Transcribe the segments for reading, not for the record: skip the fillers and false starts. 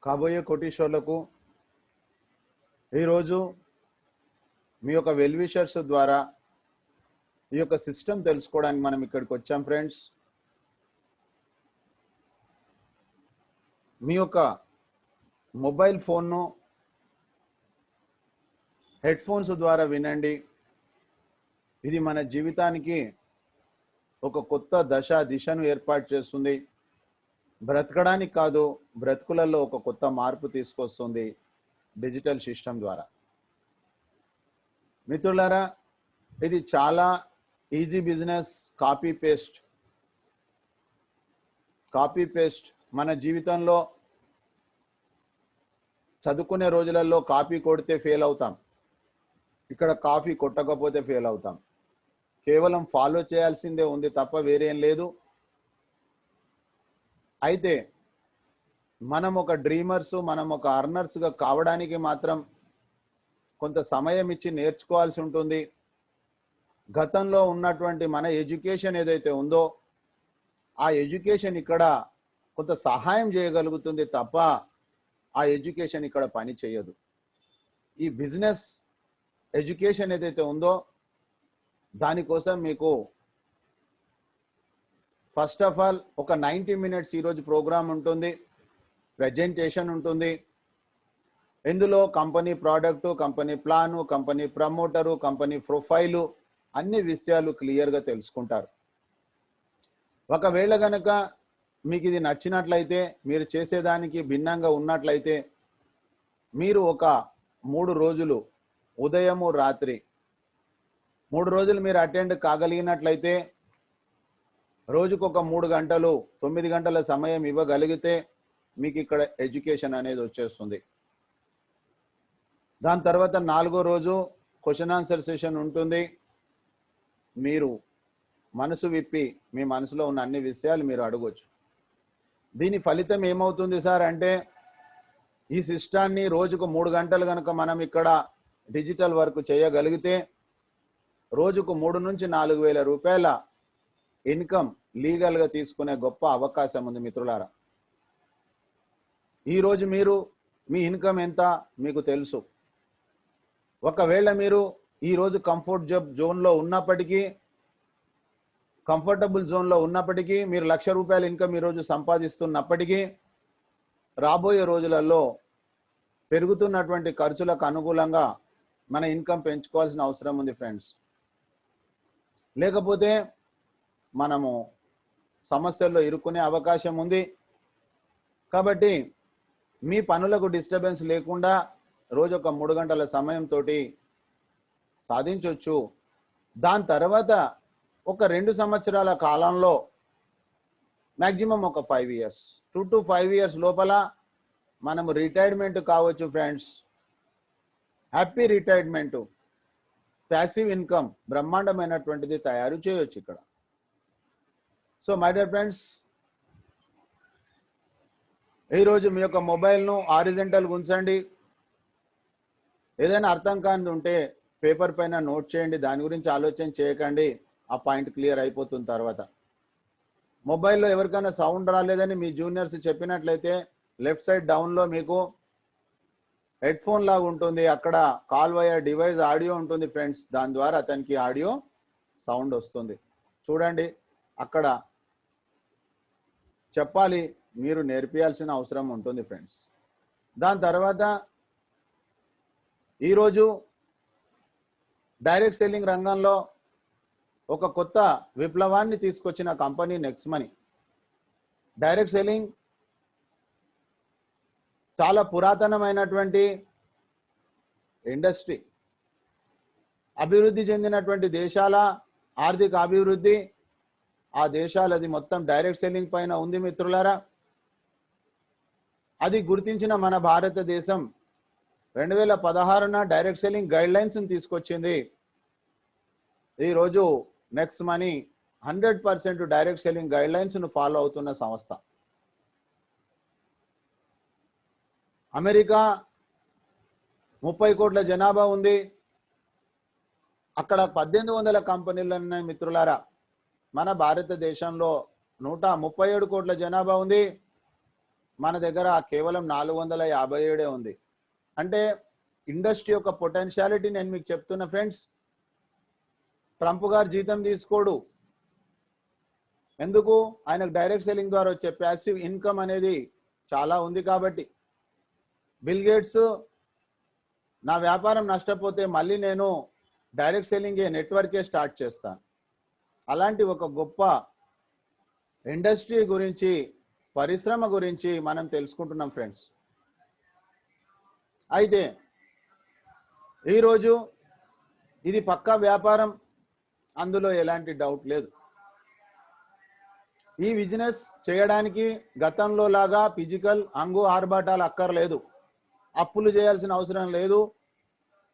కాబోయే కోటీశ్వర్లకు ఈరోజు మీ యొక్క వెల్ విషర్స్ ద్వారా ఈ యొక్క సిస్టమ్ తెలుసుకోవడానికి మనం ఇక్కడికి వచ్చాం ఫ్రెండ్స్. మీ యొక్క మొబైల్ ఫోన్ను హెడ్ ఫోన్స్ ద్వారా వినండి. ఇది మన జీవితానికి ఒక కొత్త దిశను ఏర్పాటు చేస్తుంది. బ్రతకడానికి కాదు, బ్రతుకులలో ఒక కొత్త మార్పు తీసుకొస్తుంది డిజిటల్ సిస్టమ్ ద్వారా. మిత్రులారా, ఇది చాలా ఈజీ బిజినెస్. కాపీ పేస్ట్ మన జీవితంలో చదువుకునే రోజులలో కాపీ కొడితే ఫెయిల్ అవుతాం. ఇక్కడ కాపీ కొట్టకపోతే ఫెయిల్ అవుతాం. కేవలం ఫాలో చేయాల్సిందే ఉంది తప్ప వేరేం లేదు. అయితే మనం ఒక డ్రీమర్స్, మనం ఒక అర్నర్స్గా కావడానికి మాత్రం కొంత సమయం ఇచ్చి నేర్చుకోవాల్సి ఉంటుంది. గతంలో ఉన్నటువంటి మన ఎడ్యుకేషన్ ఏదైతే ఉందో ఆ ఎడ్యుకేషన్ ఇక్కడ కొంత సహాయం చేయగలుగుతుంది తప్ప ఆ ఎడ్యుకేషన్ ఇక్కడ పని చేయదు. ఈ బిజినెస్ ఎడ్యుకేషన్ ఏదైతే ఉందో దానికోసం మీకు ఫస్ట్ ఆఫ్ ఆల్ ఒక 90 minutes ఈరోజు ప్రోగ్రామ్ ఉంటుంది, ప్రెజెంటేషన్ ఉంటుంది. ఇందులో company product, company plan, company promoter, company profile అన్ని విషయాలు క్లియర్గా తెలుసుకుంటారు. ఒకవేళ గనక మీకు ఇది నచ్చినట్లయితే, మీరు చేసేదానికి భిన్నంగా ఉన్నట్లయితే, మీరు ఒక 3 రోజులు ఉదయము రాత్రి 3 రోజులు మీరు అటెండ్ కాగలిగినట్లయితే, రోజుకు ఒక 3 గంటలు 9 గంటల సమయం ఇవ్వగలిగితే మీకు ఇక్కడ ఎడ్యుకేషన్ అనేది వచ్చేస్తుంది. దాని తర్వాత 4వ రోజు క్వశ్చన్ ఆన్సర్ సెషన్ ఉంటుంది. మీరు మనసు విప్పి మీ మనసులో ఉన్న అన్ని విషయాలు మీరు అడగొచ్చు. దీని ఫలితం ఏమవుతుంది సార్ అంటే, ఈ సిస్టాన్ని రోజుకు 3 గంటలు కనుక మనం ఇక్కడ డిజిటల్ వర్క్ చేయగలిగితే రోజుకు 3 నుంచి 4 వేల రూపాయల ఇన్కమ్ లీగల్గా తీసుకునే గొప్ప అవకాశం ఉంది మిత్రులారా. ఈరోజు మీరు మీ ఇన్కమ్ ఎంత మీకు తెలుసు. ఒకవేళ మీరు ఈరోజు కంఫర్టబుల్ జోన్లో ఉన్నప్పటికీ మీరు 1,00,000 రూపాయల ఇన్కమ్ ఈరోజు సంపాదిస్తున్నప్పటికీ రాబోయే రోజులలో పెరుగుతున్నటువంటి ఖర్చులకు అనుకూలంగా మన ఇన్కమ్ పెంచుకోవాల్సిన అవసరం ఉంది ఫ్రెండ్స్. లేకపోతే మనము సమస్యల్లో ఇరుక్కునే అవకాశం ఉంది. కాబట్టి మీ పనులకు డిస్టర్బెన్స్ లేకుండా రోజు ఒక 3 గంటల సమయంతో సాధించవచ్చు. దాని తర్వాత ఒక 2 సంవత్సరాల కాలంలో మ్యాక్సిమం ఒక 5 years 2 to 5 years లోపల మనము రిటైర్మెంట్ కావచ్చు friends. Happy retirement, passive income బ్రహ్మాండమైనటువంటిది తయారు చేయొచ్చు ఇక్కడ. సో మై డియర్ ఫ్రెండ్స్, ఈరోజు మీ యొక్క మొబైల్ను హారిజంటల్గా ఉంచండి. ఏదైనా అర్థం కానిది ఉంటే పేపర్ పైన నోట్ చేయండి. దాని గురించి ఆలోచన చేయకండి. ఆ పాయింట్ క్లియర్ అయిపోతున్న తర్వాత మొబైల్లో ఎవరికైనా సౌండ్ రాలేదని మీ జూనియర్స్ చెప్పినట్లయితే లెఫ్ట్ సైడ్ డౌన్లో మీకు హెడ్ ఫోన్ లాగా ఉంటుంది. అక్కడ కాల్ వయా డివైస్ ఆడియో ఉంటుంది ఫ్రెండ్స్. దాని ద్వారా అతనికి ఆడియో సౌండ్ వస్తుంది. చూడండి, అక్కడ చెప్పాలి, మీరు నేర్పియాల్సిన అవసరం ఉంటుంది ఫ్రెండ్స్. దాని తర్వాత ఈరోజు డైరెక్ట్ సెల్లింగ్ రంగంలో ఒక కొత్త విప్లవాన్ని తీసుకొచ్చిన company next money. Direct selling చాలా పురాతనమైనటువంటి ఇండస్ట్రీ. అభివృద్ధి చెందినటువంటి దేశాల ఆర్థిక అభివృద్ధి, ఆ దేశాలది మొత్తం డైరెక్ట్ సెల్లింగ్ పైన ఉంది మిత్రులారా. అది గుర్తించిన మన భారతదేశం 2016న డైరెక్ట్ సెల్లింగ్ గైడ్ లైన్స్ తీసుకొచ్చింది. ఈరోజు next money 100% direct selling guide lines ను ఫాలో అవుతున్న సంస్థ. అమెరికా 30 కోట్ల జనాభా ఉంది. అక్కడ 1800 కంపెనీలు ఉన్నాయి మిత్రులారా. మన భారతదేశంలో 137 కోట్ల జనాభా ఉంది. మన దగ్గర కేవలం 457 ఉంది. అంటే ఇండస్ట్రీ యొక్క పొటెన్షియాలిటీ నేను మీకు చెప్తున్నా ఫ్రెండ్స్. ట్రంప్ గారు జీతం తీసుకోడు. ఎందుకు? ఆయనకు డైరెక్ట్ సెల్లింగ్ ద్వారా వచ్చే ప్యాసివ్ ఇన్కమ్ అనేది చాలా ఉంది కాబట్టి. బిల్ గేట్స్ నా వ్యాపారం నష్టపోతే మళ్ళీ నేను డైరెక్ట్ సెల్లింగ్ నెట్వర్కే స్టార్ట్ చేస్తాను. అలాంటి ఒక గొప్ప ఇండస్ట్రీ గురించి, పరిశ్రమ గురించి మనం తెలుసుకుంటున్నాం ఫ్రెండ్స్. అయితే ఈరోజు ఇది పక్కా వ్యాపారం, అందులో ఎలాంటి డౌట్ లేదు. ఈ బిజినెస్ చేయడానికి గతంలో లాగా ఫిజికల్ అంగు ఆర్భాటాలు అక్కర్లేదు. అప్పులు చేయాల్సిన అవసరం లేదు.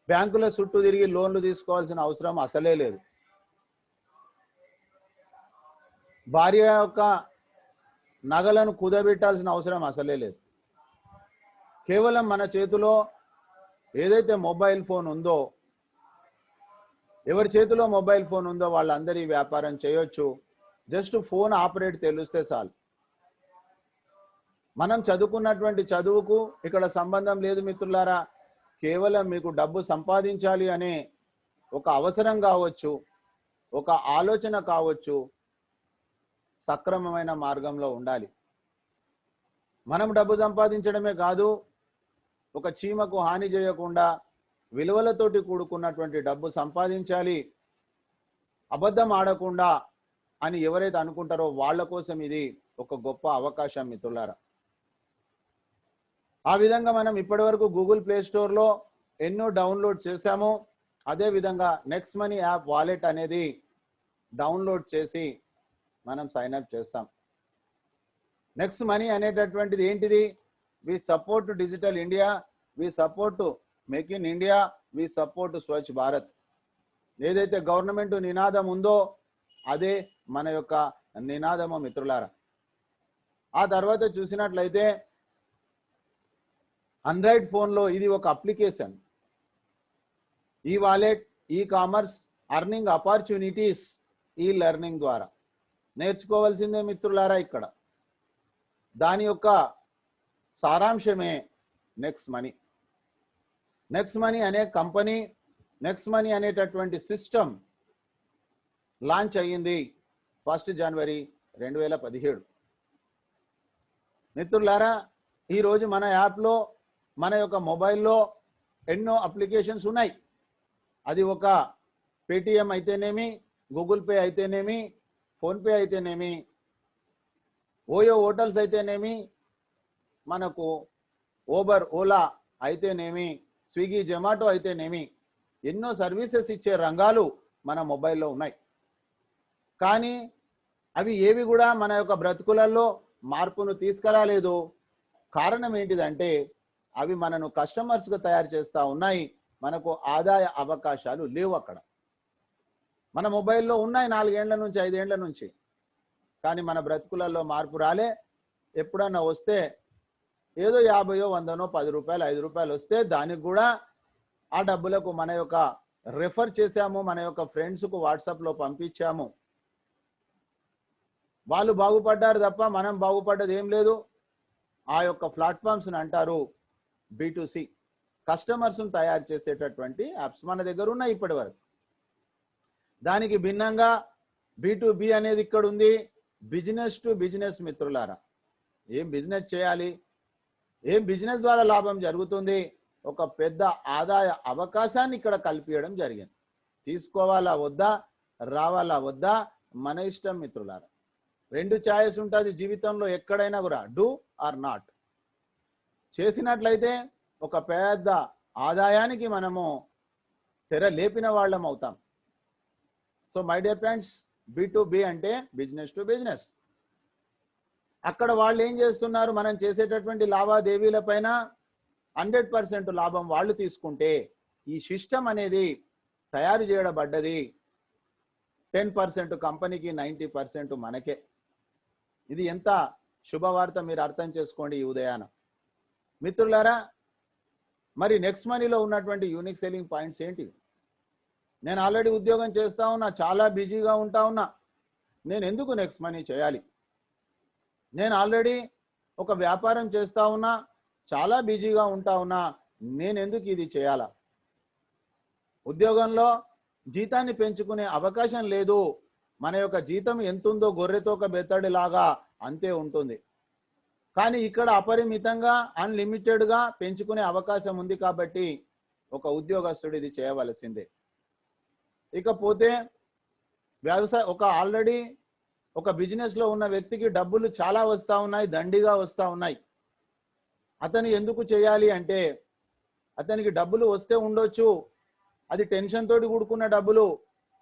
బ్యాంకుల చుట్టూ తిరిగి లోన్లు తీసుకోవాల్సిన అవసరం అసలే లేదు. భార్య యొక్క నగలను కుదబెట్టాల్సిన అవసరం అసలే లేదు. కేవలం మన చేతిలో ఏదైతే మొబైల్ ఫోన్ ఉందో, ఎవరి చేతిలో మొబైల్ ఫోన్ ఉందో వాళ్ళందరి వ్యాపారం చేయొచ్చు. జస్ట్ ఫోన్ ఆపరేట్ తెలిస్తే చాలు. మనం చదువుకున్నటువంటి చదువుకు ఇక్కడ సంబంధం లేదు మిత్రులారా. కేవలం మీకు డబ్బు సంపాదించాలి అనే ఒక అవసరం కావచ్చు, ఒక ఆలోచన కావచ్చు, సక్రమమైన మార్గంలో ఉండాలి. మనం డబ్బు సంపాదించడమే కాదు, ఒక చీమకు హాని చేయకుండా విలువలతోటి కూడుకున్నటువంటి డబ్బు సంపాదించాలి, అబద్ధం ఆడకుండా అని ఎవరైతే అనుకుంటారో వాళ్ళ కోసం ఇది ఒక గొప్ప అవకాశం మిత్రులారా. ఆ విధంగా మనం ఇప్పటివరకు గూగుల్ ప్లే స్టోర్లో ఎన్నో డౌన్లోడ్ చేశాము. అదే విధంగా నెక్స్ట్ మనీ యాప్ వాలెట్ అనేది డౌన్లోడ్ చేసి మనం సైన్ అప్ చేస్తాం. నెక్స్ట్ మనీ అనేటటువంటిది ఏంటిది? We support digital India, we support make in India, we support Swachh Bharat. ఏదైతే గవర్నమెంట్ నినాదం ఉందో అదే మన యొక్క నినాదము మిత్రులారా. ఆ తర్వాత చూసినట్లయితే ఆండ్రాయిడ్ ఫోన్లో ఇది ఒక అప్లికేషన్. ఈ wallet, e commerce, earning opportunities, ఈ లెర్నింగ్ ద్వారా నేర్చుకోవాల్సిందే మిత్రులారా. ఇక్కడ దాని యొక్క సారాంశమే నెక్స్ట్ మనీ. నెక్స్ట్ మనీ అనే కంపెనీ, నెక్స్ట్ మనీ అనేటటువంటి సిస్టమ్ లాంచ్ అయ్యింది 1 జనవరి 2017. మిత్రులారా, ఈరోజు మన యాప్లో, మన యొక్క మొబైల్లో ఎన్నో అప్లికేషన్స్ ఉన్నాయి. అది ఒక పేటిఎం అయితేనేమి, గూగుల్ పే అయితేనేమి, ఫోన్పే అయితేనేమి, ఓయో హోటల్స్ అయితేనేమి, మనకు ఓబర్ ఓలా అయితేనేమి, స్విగ్గీ జొమాటో అయితేనేమి, ఎన్నో సర్వీసెస్ ఇచ్చే రంగాలు మన మొబైల్లో ఉన్నాయి. కానీ అవి ఏవి కూడా మన యొక్క బ్రతుకులలో మార్పును తీసుకురాలేదు. కారణం ఏంటిదంటే అవి మనను కస్టమర్స్గా తయారు చేస్తూ ఉన్నాయి. మనకు ఆదాయ అవకాశాలు లేవు అక్కడ. మన మొబైల్లో ఉన్నాయి 4 ఏళ్ల నుంచి 5 ఏళ్ల నుంచి, కానీ మన బ్రతుకులలో మార్పు రాలే. ఎప్పుడన్నా వస్తే ఏదో 50, 100, 10 రూపాయలు, 5 రూపాయలు వస్తే దానికి కూడా ఆ డబ్బులకు మన యొక్క రెఫర్ చేశాము, మన యొక్క ఫ్రెండ్స్కు వాట్సాప్లో పంపించాము. వాళ్ళు బాగుపడ్డారు తప్ప మనం బాగుపడ్డది ఏం లేదు. ఆ యొక్క ప్లాట్ఫామ్స్ని అంటారు B2C, కస్టమర్స్ను తయారు చేసేటటువంటి యాప్స్ మన దగ్గర ఉన్నాయి ఇప్పటి వరకు. దానికి భిన్నంగా B2B అనేది ఇక్కడ ఉంది. బిజినెస్ టు బిజినెస్ మిత్రులారా, ఏం బిజినెస్ చేయాలి, ఏం బిజినెస్ ద్వారా లాభం జరుగుతుంది, ఒక పెద్ద ఆదాయ అవకాశాన్ని ఇక్కడ కల్పించడం జరిగింది. తీసుకోవాలా వద్దా, రావాలా వద్దా మన ఇష్టం మిత్రులారా. 2 ఛాయిస్ ఉంటుంది జీవితంలో ఎక్కడైనా కూడా, డూ ఆర్ నాట్. చేసినట్లయితే ఒక పెద్ద ఆదాయానికి మనము తెర లేపిన వాళ్ళం అవుతాం. So my dear friends, B2B అంటే బిజినెస్ టు బిజినెస్. అక్కడ వాళ్ళు ఏం చేస్తున్నారు, మనం చేసేటటువంటి లావాదేవీల పైన 100% లాభం వాళ్ళు తీసుకుంటే, ఈ సిస్టమ్ అనేది తయారు చేయబడ్డది 10% కంపెనీకి, 90% మనకే. ఇది ఎంత శుభవార్త మీరు అర్థం చేసుకోండి ఈ ఉదయాన మిత్రులారా. మరి నెక్స్ట్ మనీలో ఉన్నటువంటి యూనిక్ సెల్లింగ్ పాయింట్స్ ఏంటి? నేను ఆల్రెడీ ఉద్యోగం చేస్తా ఉన్నా, చాలా బిజీగా ఉంటా ఉన్నా, నేను ఎందుకు నెక్స్ట్ మనీ చేయాలి? నేను ఆల్రెడీ ఒక వ్యాపారం చేస్తా ఉన్నా, చాలా బిజీగా ఉంటా ఉన్నా, నేను ఎందుకు ఇది చేయాలా? ఉద్యోగంలో జీతాన్ని పెంచుకునే అవకాశం లేదు. మన యొక్క జీతం ఎంతుందో గొర్రెతోక బెత్తడిలాగా అంతే ఉంటుంది. కానీ ఇక్కడ అపరిమితంగా అన్లిమిటెడ్గా పెంచుకునే అవకాశం ఉంది కాబట్టి ఒక ఉద్యోగస్తుడు ఇది చేయవలసిందే. ఇకపోతే వ్యవసాయ ఆల్రెడీ ఒక బిజినెస్ లో ఉన్న వ్యక్తికి డబ్బులు చాలా వస్తూ ఉన్నాయి, దండిగా వస్తూ ఉన్నాయి. అతను ఎందుకు చేయాలి అంటే, అతనికి డబ్బులు వస్తే ఉండొచ్చు, అది టెన్షన్ తోటి కూడుకున్న డబ్బులు,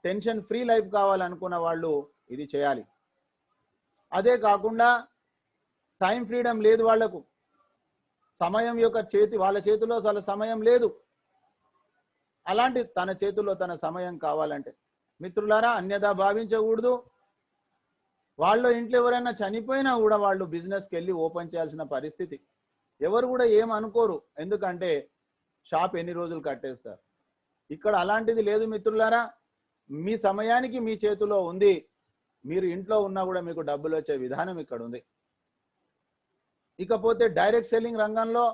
టెన్షన్ ఫ్రీ లైఫ్ కావాలనుకున్న వాళ్ళు ఇది చేయాలి. అదే కాకుండా టైం ఫ్రీడమ్ లేదు వాళ్లకు, సమయం యొక్క వాళ్ళ చేతిలో అసలు సమయం లేదు. అలాంటి తన చేతుల్లో తన సమయం కావాలంటే మిత్రులారా అన్యదా భావించకూడదు. వాళ్ళ ఇంట్లో ఎవరైనా చనిపోయినా కూడా వాళ్ళు బిజినెస్కి వెళ్ళి ఓపెన్ చేయాల్సిన పరిస్థితి. ఎవరు కూడా ఏమనుకోరు, ఎందుకంటే షాప్ ఎన్ని రోజులు కట్టేస్తారు. ఇక్కడ అలాంటిది లేదు మిత్రులారా, మీ సమయానికి మీ చేతిలో ఉంది. మీరు ఇంట్లో ఉన్నా కూడా మీకు డబ్బులు వచ్చే విధానం ఇక్కడ ఉంది. ఇకపోతే డైరెక్ట్ సెల్లింగ్ రంగంలో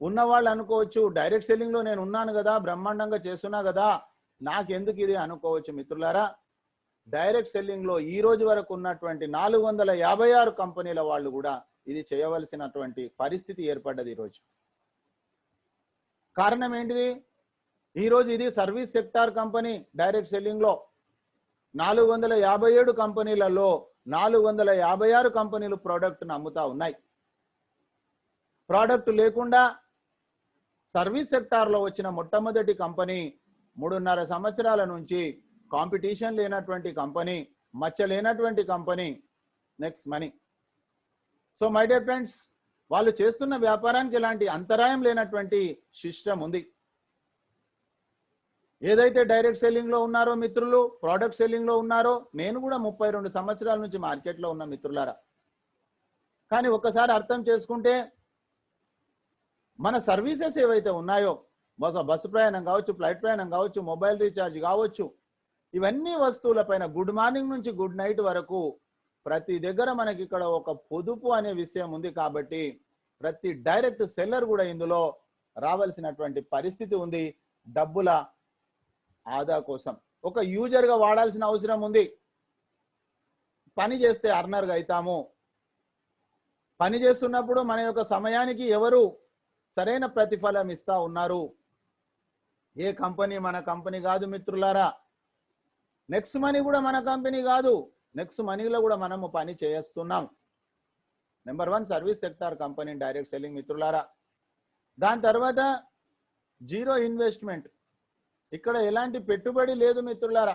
ఉన్నవాళ్ళు అనుకోవచ్చు, డైరెక్ట్ సెల్లింగ్ లో నేను ఉన్నాను కదా, బ్రహ్మాండంగా చేస్తున్నా కదా, నాకెందుకు ఇది అనుకోవచ్చు. మిత్రులారా, డైరెక్ట్ సెల్లింగ్ లో ఈ రోజు వరకు ఉన్నటువంటి 456 కంపెనీల వాళ్ళు కూడా ఇది చేయవలసినటువంటి పరిస్థితి ఏర్పడ్డది ఈరోజు. కారణం ఏంటిది? ఈరోజు ఇది service sector company. Direct selling లో 457 కంపెనీలలో 456 కంపెనీలు ప్రోడక్ట్ను అమ్ముతా ఉన్నాయి. ప్రోడక్ట్ లేకుండా సర్వీస్ సెక్టార్లో వచ్చిన మొట్టమొదటి కంపెనీ, 3.5 సంవత్సరాల నుంచి కాంపిటీషన్ లేనటువంటి కంపెనీ, మచ్చ లేనటువంటి company next money. So my dear friends, వాళ్ళు చేస్తున్న వ్యాపారానికి ఎలాంటి అంతరాయం లేనటువంటి సిస్టమ్ ఉంది. ఏదైతే డైరెక్ట్ సెల్లింగ్ లో ఉన్నారో మిత్రులు, ప్రోడక్ట్ సెల్లింగ్ లో ఉన్నారో, నేను కూడా 32 సంవత్సరాల నుంచి మార్కెట్లో ఉన్న మిత్రులారా. కానీ ఒక్కసారి అర్థం చేసుకుంటే మన సర్వీసెస్ ఏవైతే ఉన్నాయో, బస్సు ప్రయాణం కావచ్చు, ఫ్లైట్ ప్రయాణం కావచ్చు, మొబైల్ రీఛార్జ్ కావచ్చు, ఇవన్నీ వస్తువులపైన గుడ్ మార్నింగ్ నుంచి గుడ్ నైట్ వరకు ప్రతి దగ్గర మనకి ఇక్కడ ఒక పొదుపు అనే విషయం ఉంది. కాబట్టి ప్రతి డైరెక్ట్ సెల్లర్ కూడా ఇందులో రావాల్సినటువంటి పరిస్థితి ఉంది. డబ్బుల ఆదా కోసం ఒక యూజర్ గా వాడాల్సిన అవసరం ఉంది. పని చేస్తే అర్నర్గా అవుతాము. పని చేస్తున్నప్పుడు మన యొక్క సమయానికి ఎవరు సరైన ప్రతిఫలం ఇస్తా ఉన్నారు? ఏ కంపెనీ మన కంపెనీ కాదు మిత్రులారా. నెక్స్ట్ మనీ కూడా మన కంపెనీ కాదు. నెక్స్ట్ మనీలో కూడా మనము పని చేస్తున్నాం. Number 1 service sector company direct selling మిత్రులారా. దాని తర్వాత జీరో ఇన్వెస్ట్మెంట్. ఇక్కడ ఎలాంటి పెట్టుబడి లేదు మిత్రులారా.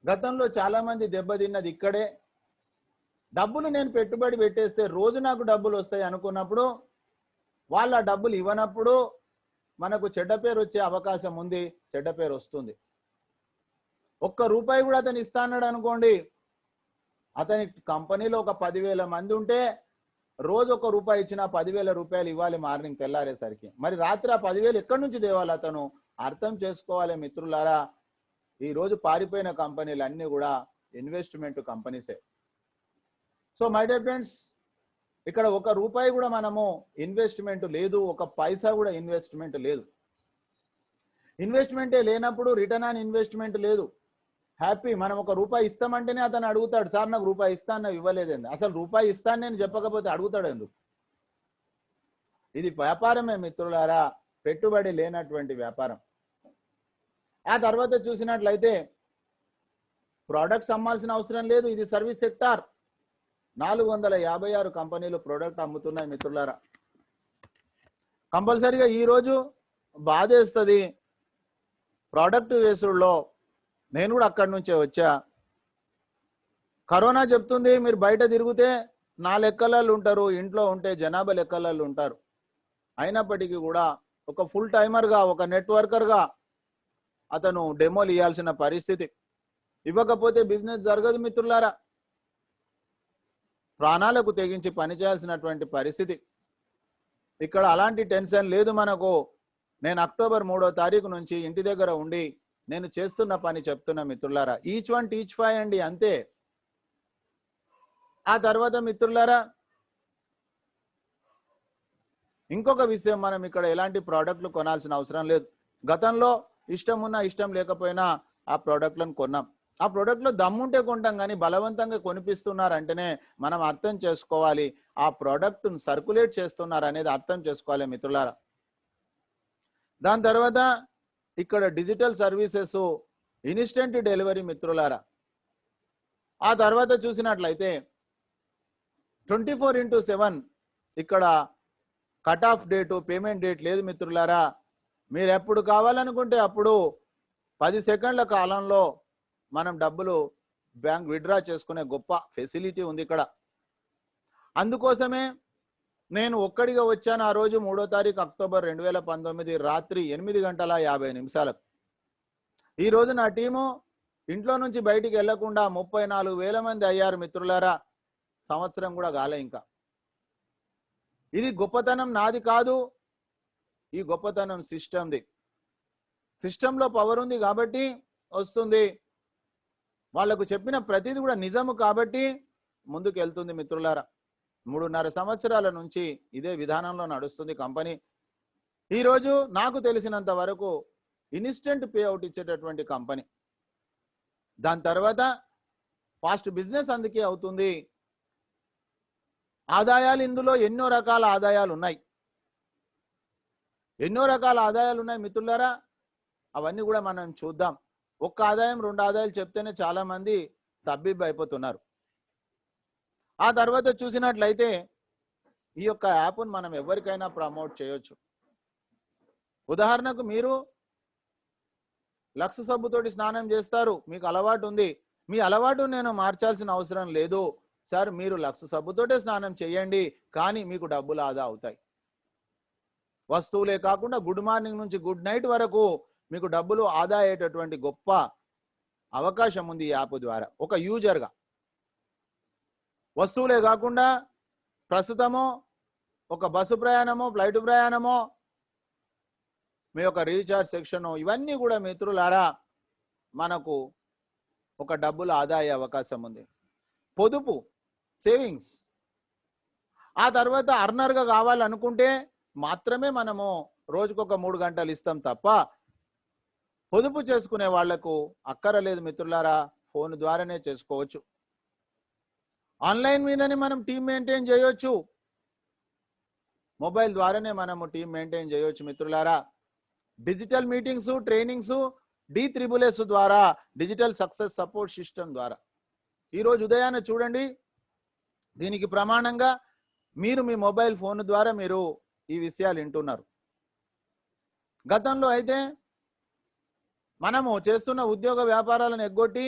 గతంలో చాలా మంది దెబ్బతిన్నది ఇక్కడే. డబ్బులు నేను పెట్టుబడి పెట్టేస్తే రోజు నాకు డబ్బులు వస్తాయి అనుకున్నప్పుడు, వాళ్ళ డబ్బులు ఇవ్వనప్పుడు మనకు చెడ్డ పేరు వచ్చే అవకాశం ఉంది. చెడ్డ పేరు వస్తుంది. ₹1 కూడా అతను ఇస్తా అన్నాడు అనుకోండి, అతని కంపెనీలో ఒక 10,000 మంది ఉంటే రోజు ₹1 ఇచ్చినా ₹10,000 ఇవ్వాలి మార్నింగ్ తెల్లారేసరికి. మరి రాత్రి ఆ 10,000 ఎక్కడి నుంచి తేవాలి అతను? అర్థం చేసుకోవాలి మిత్రులారా. ఈ రోజు పారిపోయిన కంపెనీలు అన్ని కూడా ఇన్వెస్ట్మెంట్ కంపెనీసే. సో మై డియర్ ఫ్రెండ్స్, ఇక్కడ ₹1 కూడా మనము ఇన్వెస్ట్మెంట్ లేదు, ఒక పైసా కూడా ఇన్వెస్ట్మెంట్ లేదు. ఇన్వెస్ట్మెంటే లేనప్పుడు రిటర్న్ ఆన్ ఇన్వెస్ట్మెంట్ లేదు. హ్యాపీ. మనం ₹1 ఇస్తామంటేనే అతను అడుగుతాడు, సార్ నాకు ₹1 ఇస్తాను, ఇవ్వలేదండి. అసలు ₹1 ఇస్తాను నేను చెప్పకపోతే అడుగుతాడు ఎందుకు? ఇది వ్యాపారమే మిత్రులారా, పెట్టుబడి లేనటువంటి వ్యాపారం. ఆ తర్వాత చూసినట్లయితే ప్రోడక్ట్స్ అమ్మాల్సిన అవసరం లేదు. ఇది సర్వీస్ సెక్టార్. 456 కంపెనీలు ప్రోడక్ట్ అమ్ముతున్నాయి మిత్రులారా. కంపల్సరీగా ఈరోజు బాధేస్తుంది. ప్రోడక్ట్ వేసుడులో నేను కూడా అక్కడి నుంచే వచ్చా. కరోనా చెప్తుంది మీరు బయట తిరిగితే 4 లెక్కలలో ఉంటారు, ఇంట్లో ఉంటే జనాభా లెక్కలలో ఉంటారు. అయినప్పటికీ కూడా ఒక ఫుల్ టైమర్గా, ఒక నెట్వర్కర్గా అతను డెమోలు ఇవ్వాల్సిన పరిస్థితి. ఇవ్వకపోతే బిజినెస్ జరగదు మిత్రులారా. ప్రాణాలకు తెగించి పనిచేయాల్సినటువంటి పరిస్థితి. ఇక్కడ అలాంటి టెన్షన్ లేదు మనకు. నేను అక్టోబర్ 3వ తారీఖు నుంచి ఇంటి దగ్గర ఉండి నేను చేస్తున్న పని చెప్తున్నా మిత్రులారా. ఈచ్ వన్ టీచ్ ఫైవ్ అండి, అంతే. ఆ తర్వాత మిత్రులారా ఇంకొక విషయం, మనం ఇక్కడ ఎలాంటి ప్రోడక్ట్లు కొనాల్సిన అవసరం లేదు. గతంలో ఇష్టం ఉన్నా ఇష్టం లేకపోయినా ఆ ప్రోడక్ట్లను కొన్నాం. ఆ ప్రోడక్ట్లో దమ్ముంటే కొంటాం, కానీ బలవంతంగా కొనిపిస్తున్నారంటేనే మనం అర్థం చేసుకోవాలి ఆ ప్రోడక్ట్ను సర్క్యులేట్ చేస్తున్నారు అనేది అర్థం చేసుకోవాలి మిత్రులారా. దాని తర్వాత ఇక్కడ డిజిటల్ సర్వీసెస్, ఇన్స్టెంట్ డెలివరీ మిత్రులారా. ఆ తర్వాత చూసినట్లయితే 24/7 ఇక్కడ cut off date, payment date లేదు మిత్రులారా. మీరు ఎప్పుడు కావాలనుకుంటే అప్పుడు 10 సెకండ్ల కాలంలో మనం డబ్బులు బ్యాంక్ విత్డ్రా చేసుకునే గొప్ప ఫెసిలిటీ ఉంది ఇక్కడ. అందుకోసమే నేను ఒక్కడిగా వచ్చాను ఆ రోజు 3వ తారీఖు అక్టోబర్ 2019 రాత్రి 8:50 ఈ రోజు నా టీము ఇంట్లో నుంచి బయటికి వెళ్లకుండా 34,000 మంది అయ్యారు మిత్రులారా. సంవత్సరం కూడా కాలే ఇంకా. ఇది గొప్పతనం నాది కాదు, ఈ గొప్పతనం సిస్టమ్ది. సిస్టంలో పవర్ ఉంది కాబట్టి వస్తుంది. వాళ్లకు చెప్పిన ప్రతిదీ కూడా నిజము కాబట్టి ముందుకు వెళ్తుంది మిత్రులారా. 3.5 సంవత్సరాల నుంచి ఇదే విధానంలో నడుస్తుంది కంపెనీ. ఈరోజు నాకు తెలిసినంత వరకు ఇన్స్టెంట్ పే అవుట్ ఇచ్చేటటువంటి కంపెనీ. దాని తర్వాత ఫాస్ట్ బిజినెస్ అందుకే అవుతుంది. ఆదాయాలు ఇందులో ఎన్నో రకాల ఆదాయాలు ఉన్నాయి, మిత్రులారా. అవన్నీ కూడా మనం చూద్దాం. ఒక్క ఆదాయం 2 ఆదాయాలు చెప్తేనే చాలా మంది తబ్బిబ్బు అయిపోతున్నారు. ఆ తర్వాత చూసినట్లయితే ఈ యొక్క యాప్ను మనం ఎవరికైనా ప్రమోట్ చేయొచ్చు. ఉదాహరణకు మీరు లక్స్ సబ్బుతోటి స్నానం చేస్తారు, మీకు అలవాటు ఉంది. మీ అలవాటు నేను మార్చాల్సిన అవసరం లేదు సార్, మీరు లక్స్ సబ్బుతోటే స్నానం చేయండి, కానీ మీకు డబ్బులు ఆదా అవుతాయి. వస్తువులే కాకుండా గుడ్ మార్నింగ్ నుంచి గుడ్ నైట్ వరకు మీకు డబ్బులు ఆదా అయ్యేటటువంటి గొప్ప అవకాశం ఉంది ఈ యాప్ ద్వారా. ఒక యూజర్గా వస్తువులే కాకుండా ప్రస్తుతము ఒక బస్సు ప్రయాణమో, ఫ్లైట్ ప్రయాణమో, మీ యొక్క రీఛార్జ్ సెక్షన్, ఇవన్నీ కూడా మిత్రులారా మనకు ఒక డబ్బులు ఆదా అయ్యే అవకాశం ఉంది. పొదుపు, సేవింగ్స్. ఆ తర్వాత అర్నర్గా కావాలనుకుంటే మాత్రమే మనము రోజుకొక 3 గంటలు ఇస్తాం తప్ప పొదుపు చేసుకునే వాళ్లకు అక్కరలేదు మిత్రులారా. ఫోన్ ద్వారానే చేసుకోవచ్చు. ఆన్లైన్ మీదనే మనం టీం మెయింటైన్ చేయొచ్చు, మొబైల్ ద్వారానే మనము టీం మెయింటైన్ చేయొచ్చు మిత్రులారా. డిజిటల్ మీటింగ్స్, ట్రైనింగ్స్, D+S ద్వారా, డిజిటల్ సక్సెస్ సపోర్ట్ సిస్టమ్ ద్వారా. ఈరోజు ఉదయాన్నే చూడండి, దీనికి ప్రమాణంగా మీరు మీ మొబైల్ ఫోన్ ద్వారా మీరు ఈ విషయాలు వింటున్నారు. గతంలో అయితే మనము చేస్తున్న ఉద్యోగ వ్యాపారాలను ఎగ్గొట్టి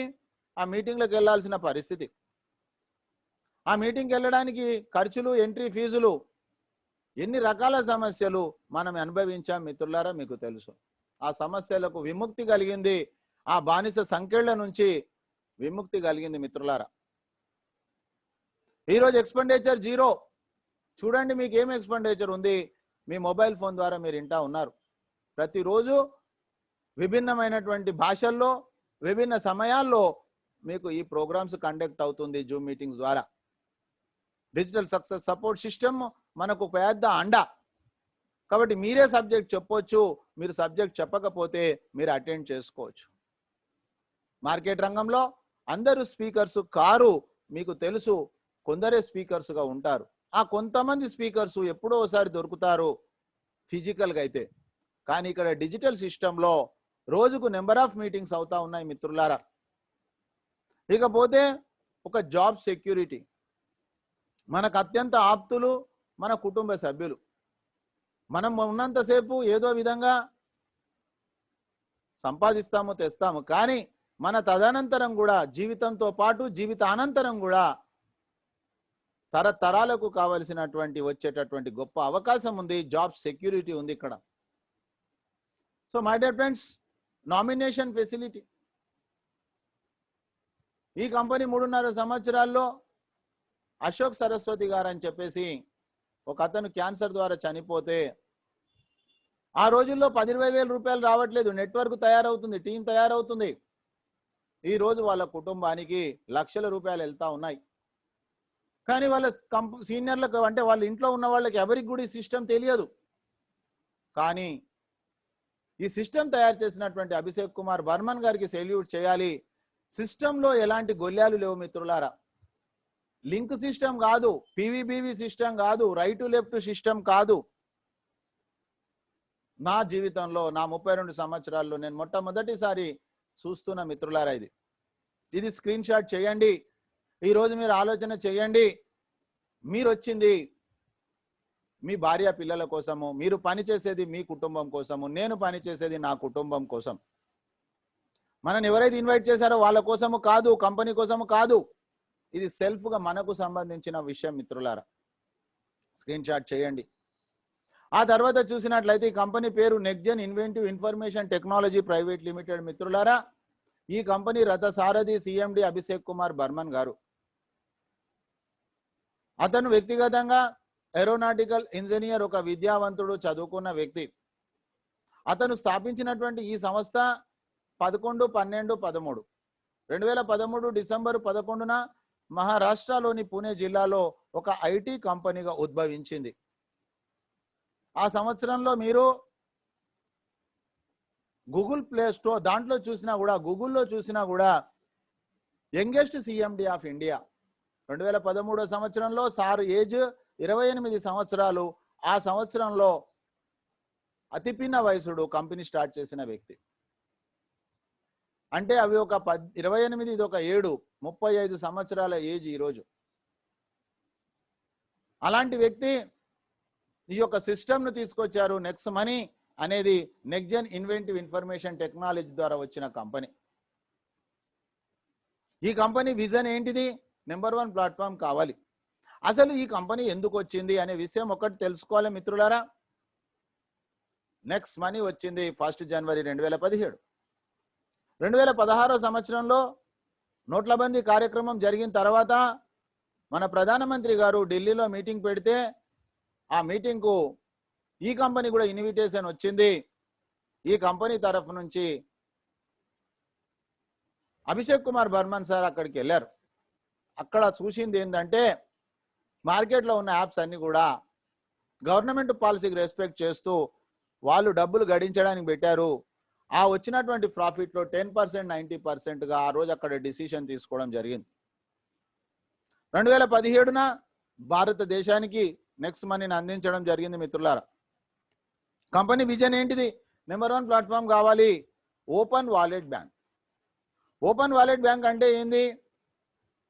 ఆ మీటింగ్లకు వెళ్లాల్సిన పరిస్థితి. ఆ మీటింగ్కి వెళ్ళడానికి ఖర్చులు, ఎంట్రీ ఫీజులు, ఎన్ని రకాల సమస్యలు మనం అనుభవించాం మిత్రులారా, మీకు తెలుసు. ఆ సమస్యలకు విముక్తి కలిగింది, ఆ బానిస సంకెళ్ల నుంచి విముక్తి కలిగింది మిత్రులారా. ఈరోజు ఎక్స్పెండిచర్ జీరో. చూడండి మీకు ఏం ఎక్స్పెండిచర్ ఉంది, మీ మొబైల్ ఫోన్ ద్వారా మీరు వింటా ఉన్నారు. ప్రతిరోజు విభిన్నమైనటువంటి భాషల్లో, విభిన్న సమయాల్లో మీకు ఈ ప్రోగ్రామ్స్ కండక్ట్ అవుతుంది జూమ్ మీటింగ్స్ ద్వారా. డిజిటల్ సక్సెస్ సపోర్ట్ సిస్టమ్ మనకు పెద్ద అండ. కాబట్టి మీరే సబ్జెక్ట్ చెప్పొచ్చు, మీరు సబ్జెక్ట్ చెప్పకపోతే మీరు అటెండ్ చేసుకోవచ్చు. మార్కెట్ రంగంలో అందరూ స్పీకర్స్ కారు, మీకు తెలుసు. కొందరే స్పీకర్స్గా ఉంటారు. ఆ కొంతమంది స్పీకర్స్ ఎప్పుడో ఒకసారి దొరుకుతారు ఫిజికల్గా అయితే. కానీ ఇక్కడ డిజిటల్ సిస్టంలో రోజుకు నెంబర్ ఆఫ్ మీటింగ్స్ అవుతా ఉన్నాయి మిత్రులారా. ఇకపోతే ఒక జాబ్ సెక్యూరిటీ. మనకు అత్యంత ఆప్తులు మన కుటుంబ సభ్యులు. మనం ఉన్నంతసేపు ఏదో విధంగా సంపాదిస్తాము, తెస్తాము. కానీ మన తదనంతరం కూడా, జీవితంతో పాటు జీవితానంతరం కూడా తరతరాలకు కావలసినటువంటి వచ్చేటటువంటి గొప్ప అవకాశం ఉంది. జాబ్ సెక్యూరిటీ ఉంది ఇక్కడ. So my dear friends, nomination facility. ఈ కంపెనీ 3.5 సంవత్సరాల్లో అశోక్ సరస్వతి గారు అని చెప్పేసి ఒక అతను క్యాన్సర్ ద్వారా చనిపోతే, ఆ రోజుల్లో 10-20 రూపాయలు రావట్లేదు. నెట్వర్క్ తయారవుతుంది, టీం తయారవుతుంది. ఈ రోజు వాళ్ళ కుటుంబానికి లక్షల రూపాయలు వెళ్తా ఉన్నాయి. కానీ వాళ్ళ సీనియర్లకు, అంటే వాళ్ళ ఇంట్లో ఉన్న వాళ్ళకి ఎవరికి కూడా ఈ సిస్టమ్ తెలియదు. కానీ ఈ సిస్టమ్ తయారు చేసినటువంటి అభిషేక్ కుమార్ బర్మన్ గారికి సెల్యూట్ చేయాలి. సిస్టంలో ఎలాంటి గొల్లాలు లేవు మిత్రులారా. లింక్ సిస్టమ్ కాదు, పీవీబీవీ సిస్టమ్ కాదు, రైట్ టు లెఫ్ట్ సిస్టమ్ కాదు. నా జీవితంలో నా 32 సంవత్సరాల్లో నేను మొట్టమొదటిసారి చూస్తున్న మిత్రులారా ఇది స్క్రీన్ షాట్ చేయండి. ఈరోజు మీరు ఆలోచన చేయండి. మీరు వచ్చింది మీ భార్య పిల్లల కోసము, మీరు పనిచేసేది మీ కుటుంబం కోసము, నేను పనిచేసేది నా కుటుంబం కోసం. మనని ఎవరైతే ఇన్వైట్ చేశారో వాళ్ళ కోసము కాదు, కంపెనీ కోసము కాదు. ఇది సెల్ఫ్గా మనకు సంబంధించిన విషయం మిత్రులారా. స్క్రీన్ షాట్ చేయండి. ఆ తర్వాత చూసినట్లయితే ఈ కంపెనీ పేరు NexGen inventive information technology private limited మిత్రులారా. ఈ కంపెనీ రథసారథి సిఎండి అభిషేక్ కుమార్ బర్మన్ గారు. అతను వ్యక్తిగతంగా ఏరోనాటికల్ ఇంజనీర్, ఒక విద్యావంతుడు, చదువుకున్న వ్యక్తి. అతను స్థాపించినటువంటి ఈ సంస్థ 11-12-13 2013 డిసెంబర్ 11న మహారాష్ట్రలోని పుణే జిల్లాలో ఒక ఐటీ కంపెనీగా ఉద్భవించింది. ఆ సంవత్సరంలో మీరు గూగుల్ ప్లే స్టోర్ దాంట్లో చూసినా కూడా, గూగుల్లో చూసినా కూడా యంగెస్ట్ సిఎండి ఆఫ్ ఇండియా 2013 సంవత్సరంలో సార్ ఏజ్ 28 సంవత్సరాలు. ఆ సంవత్సరంలో అతి పిన్న వయసుడు కంపెనీ స్టార్ట్ చేసిన వ్యక్తి. అంటే అవి ఒక 28, ఇది ఒక 7, 35 సంవత్సరాల ఏజ్ ఈరోజు. అలాంటి వ్యక్తి ఈ యొక్క సిస్టమ్ను తీసుకొచ్చారు. నెక్స్ట్ మనీ అనేది నెక్జెన్ ఇన్వెంటివ్ ఇన్ఫర్మేషన్ టెక్నాలజీ ద్వారా వచ్చిన కంపెనీ. ఈ కంపెనీ విజన్ ఏంటిది? నెంబర్ 1 ప్లాట్ఫామ్ కావాలి. అసలు ఈ కంపెనీ ఎందుకు వచ్చింది అనే విషయం ఒకటి తెలుసుకోవాలి మిత్రులారా. నెక్స్ట్ మనీ వచ్చింది 1 జనవరి 2017. 2016 సంవత్సరంలో నోట్లబందీ కార్యక్రమం జరిగిన తర్వాత మన ప్రధానమంత్రి గారు ఢిల్లీలో మీటింగ్ పెడితే ఆ మీటింగ్కు ఈ కంపెనీ కూడా ఇన్విటేషన్ వచ్చింది. ఈ కంపెనీ తరఫు నుంచి అభిషేక్ కుమార్ బర్మన్ సార్ అక్కడికి వెళ్ళారు. అక్కడ చూసింది ఏంటంటే మార్కెట్లో ఉన్న యాప్స్ అన్ని కూడా గవర్నమెంట్ పాలసీకి రెస్పెక్ట్ చేస్తూ వాళ్ళు డబ్బులు గడించడానికి పెట్టారు. ఆ వచ్చినటువంటి ప్రాఫిట్లో 10%, 90%గా ఆ రోజు అక్కడ డిసిషన్ తీసుకోవడం జరిగింది. 2017న భారతదేశానికి నెక్స్ట్ మనీని అందించడం జరిగింది మిత్రులారా. కంపెనీ విజన్ ఏంటిది? నెంబర్ 1 ప్లాట్ఫామ్ కావాలి. Open wallet bank. Open wallet bank అంటే ఏంది?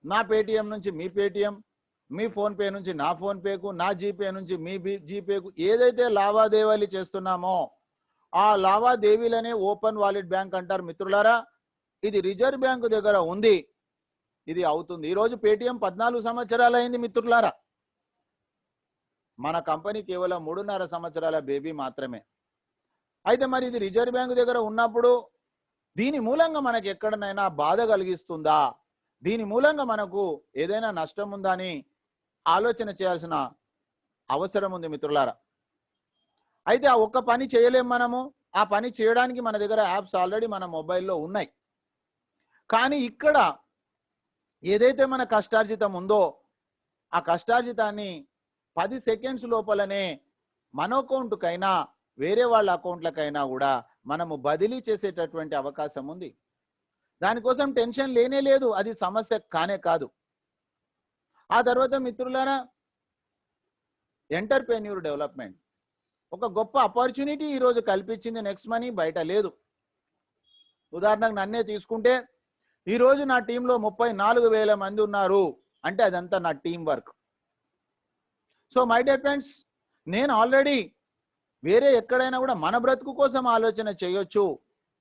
నా పేటిఎం నుంచి మీ పేటిఎం, మీ ఫోన్పే నుంచి నా ఫోన్పేకు, నా జీపే నుంచి మీ జీపేకు ఏదైతే లావాదేవీలు చేస్తున్నామో ఆ లావాదేవీలనే ఓపెన్ వాలెట్ బ్యాంక్ అంటారు మిత్రులారా. ఇది రిజర్వ్ బ్యాంకు దగ్గర ఉంది. ఇది అవుతుంది. ఈరోజు పేటిఎం 14 సంవత్సరాలు అయింది మిత్రులారా. మన కంపెనీ కేవలం 3.5 సంవత్సరాల బేబీ మాత్రమే. అయితే మరి ఇది రిజర్వ్ బ్యాంకు దగ్గర ఉన్నప్పుడు దీని మూలంగా మనకు ఎక్కడనైనా బాధ కలిగిస్తుందా, దీని మూలంగా మనకు ఏదైనా నష్టం ఉందా అని ఆలోచన చేయాల్సిన అవసరం ఉంది మిత్రులారా. అయితే ఆ ఒక్క పని చేయలేం మనము. ఆ పని చేయడానికి మన దగ్గర యాప్స్ ఆల్రెడీ మన మొబైల్లో ఉన్నాయి. కానీ ఇక్కడ ఏదైతే మన కష్టార్జితం ఉందో ఆ కష్టార్జితాన్ని 10 సెకండ్స్ లోపలనే మన అకౌంట్కైనా వేరే వాళ్ళ అకౌంట్లకైనా కూడా మనము బదిలీ చేసేటటువంటి అవకాశం ఉంది. దానికోసం టెన్షన్ లేనే లేదు. అది సమస్య కానే కాదు. ఆ తర్వాత మిత్రులారా, ఎంటర్‌ప్రెన్యూర్ డెవలప్మెంట్ ఒక గొప్ప ఆపర్చునిటీ ఈరోజు కల్పించింది నెక్స్ట్ మనీ. బయట లేదు. ఉదాహరణకు నన్నే తీసుకుంటే ఈరోజు నా టీంలో 34,000 మంది ఉన్నారు అంటే అదంతా నా team work. So my dear friends, నేను ఆల్రెడీ వేరే ఎక్కడైనా కూడా మన బ్రతుకు కోసం ఆలోచన చేయొచ్చు.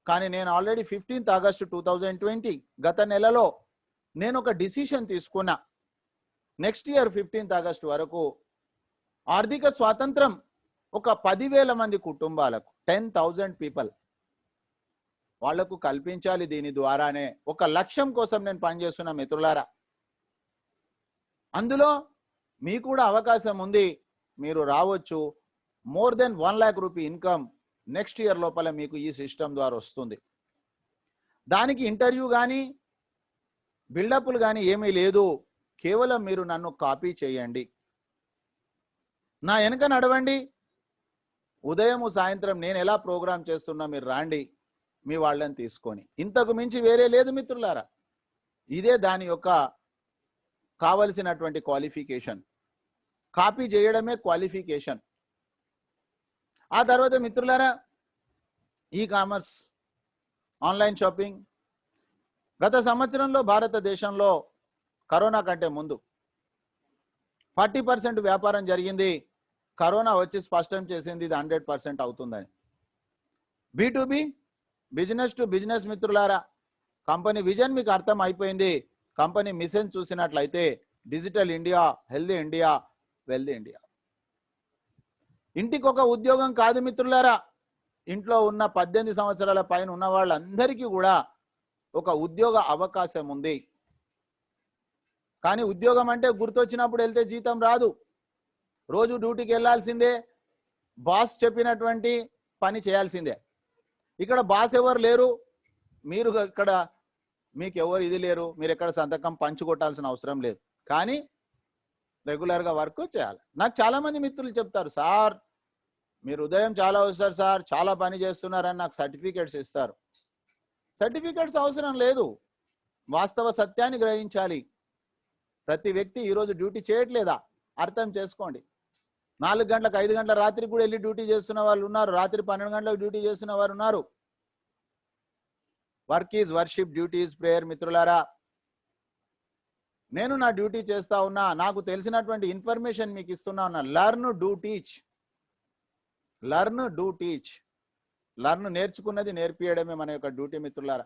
కానీ నేను ఆల్రెడీ 15th ఆగస్టు 2020 గత నెలలో నేను ఒక డిసిషన్ తీసుకున్నా. నెక్స్ట్ ఇయర్ 15th ఆగస్టు వరకు ఆర్థిక స్వాతంత్రం ఒక 10,000 మంది కుటుంబాలకు 10,000 పీపుల్ వాళ్లకు కల్పించాలి. దీని ద్వారానే ఒక లక్ష్యం కోసం నేను పనిచేస్తున్న మిత్రులారా. అందులో మీకు కూడా అవకాశం ఉంది. మీరు రావచ్చు. More than 1 lakh rupee income next year లోపల మీకు ఈ సిస్టమ్ ద్వారా వస్తుంది. దానికి ఇంటర్వ్యూ కానీ బిల్డప్లు కానీ ఏమీ లేదు. కేవలం మీరు నన్ను కాపీ చేయండి, నా వెనక నడవండి. ఉదయము సాయంత్రం నేను ఎలా ప్రోగ్రామ్ చేస్తున్నా మీరు రాండి మీ వాళ్ళని తీసుకొని. ఇంతకు మించి వేరే లేదు మిత్రులారా. ఇదే దాని యొక్క కావలసినటువంటి క్వాలిఫికేషన్. కాపీ చేయడమే క్వాలిఫికేషన్. ఆ తర్వాత మిత్రులారా ఈ కామర్స్, ఆన్లైన్ షాపింగ్ గత సంవత్సరంలో భారతదేశంలో కరోనా కంటే ముందు 40% వ్యాపారం జరిగింది. కరోనా వచ్చి స్పష్టం చేసింది ఇది 100% అవుతుందని. B2B, బిజినెస్ టు బిజినెస్ మిత్రులారా, కంపెనీ విజన్ మీకు అర్థం అయిపోయింది. కంపెనీ మిషన్ చూసినట్లయితే digital India, healthy India, wealthy India. ఇంటికి ఒక ఉద్యోగం కాదు మిత్రులారా, ఇంట్లో ఉన్న 18 సంవత్సరాల పైన ఉన్న వాళ్ళందరికీ కూడా ఒక ఉద్యోగ అవకాశం ఉంది. కానీ ఉద్యోగం అంటే గుర్తొచ్చినప్పుడు వెళ్తే జీతం రాదు. రోజు డ్యూటీకి వెళ్ళాల్సిందే, బాస్ చెప్పినటువంటి పని చేయాల్సిందే. ఇక్కడ బాస్ ఎవరు లేరు, మీరు ఇక్కడ మీకు ఎవరు ఇది లేరు, మీరు ఎక్కడ సంతకం పంచుకొట్టాల్సిన అవసరం లేదు. కానీ రెగ్యులర్గా వర్క్ చేయాలి. నాకు చాలా మంది మిత్రులు చెప్తారు, సార్ మీరు ఉదయం చాలా వస్తారు సార్, చాలా పని చేస్తున్నారని నాకు సర్టిఫికేట్స్ ఇస్తారు. సర్టిఫికేట్స్ అవసరం లేదు, వాస్తవ సత్యాన్ని గ్రహించాలి. ప్రతి వ్యక్తి ఈరోజు డ్యూటీ చేయట్లేదా అర్థం చేసుకోండి. 4 గంటలకు 5 గంటల రాత్రికి కూడా వెళ్ళి డ్యూటీ చేస్తున్న వాళ్ళు ఉన్నారు, రాత్రి 12 గంటలకు డ్యూటీ చేస్తున్న వారు ఉన్నారు. Work is worship, duty is prayer మిత్రులారా. నేను నా డ్యూటీ చేస్తా ఉన్నా, నాకు తెలిసినటువంటి ఇన్ఫర్మేషన్ మీకు ఇస్తున్నా ఉన్నా. Learn do teach, learn do teach. Learn నేర్చుకున్నది నేర్పియడమే మన యొక్క డ్యూటీ మిత్రులారా.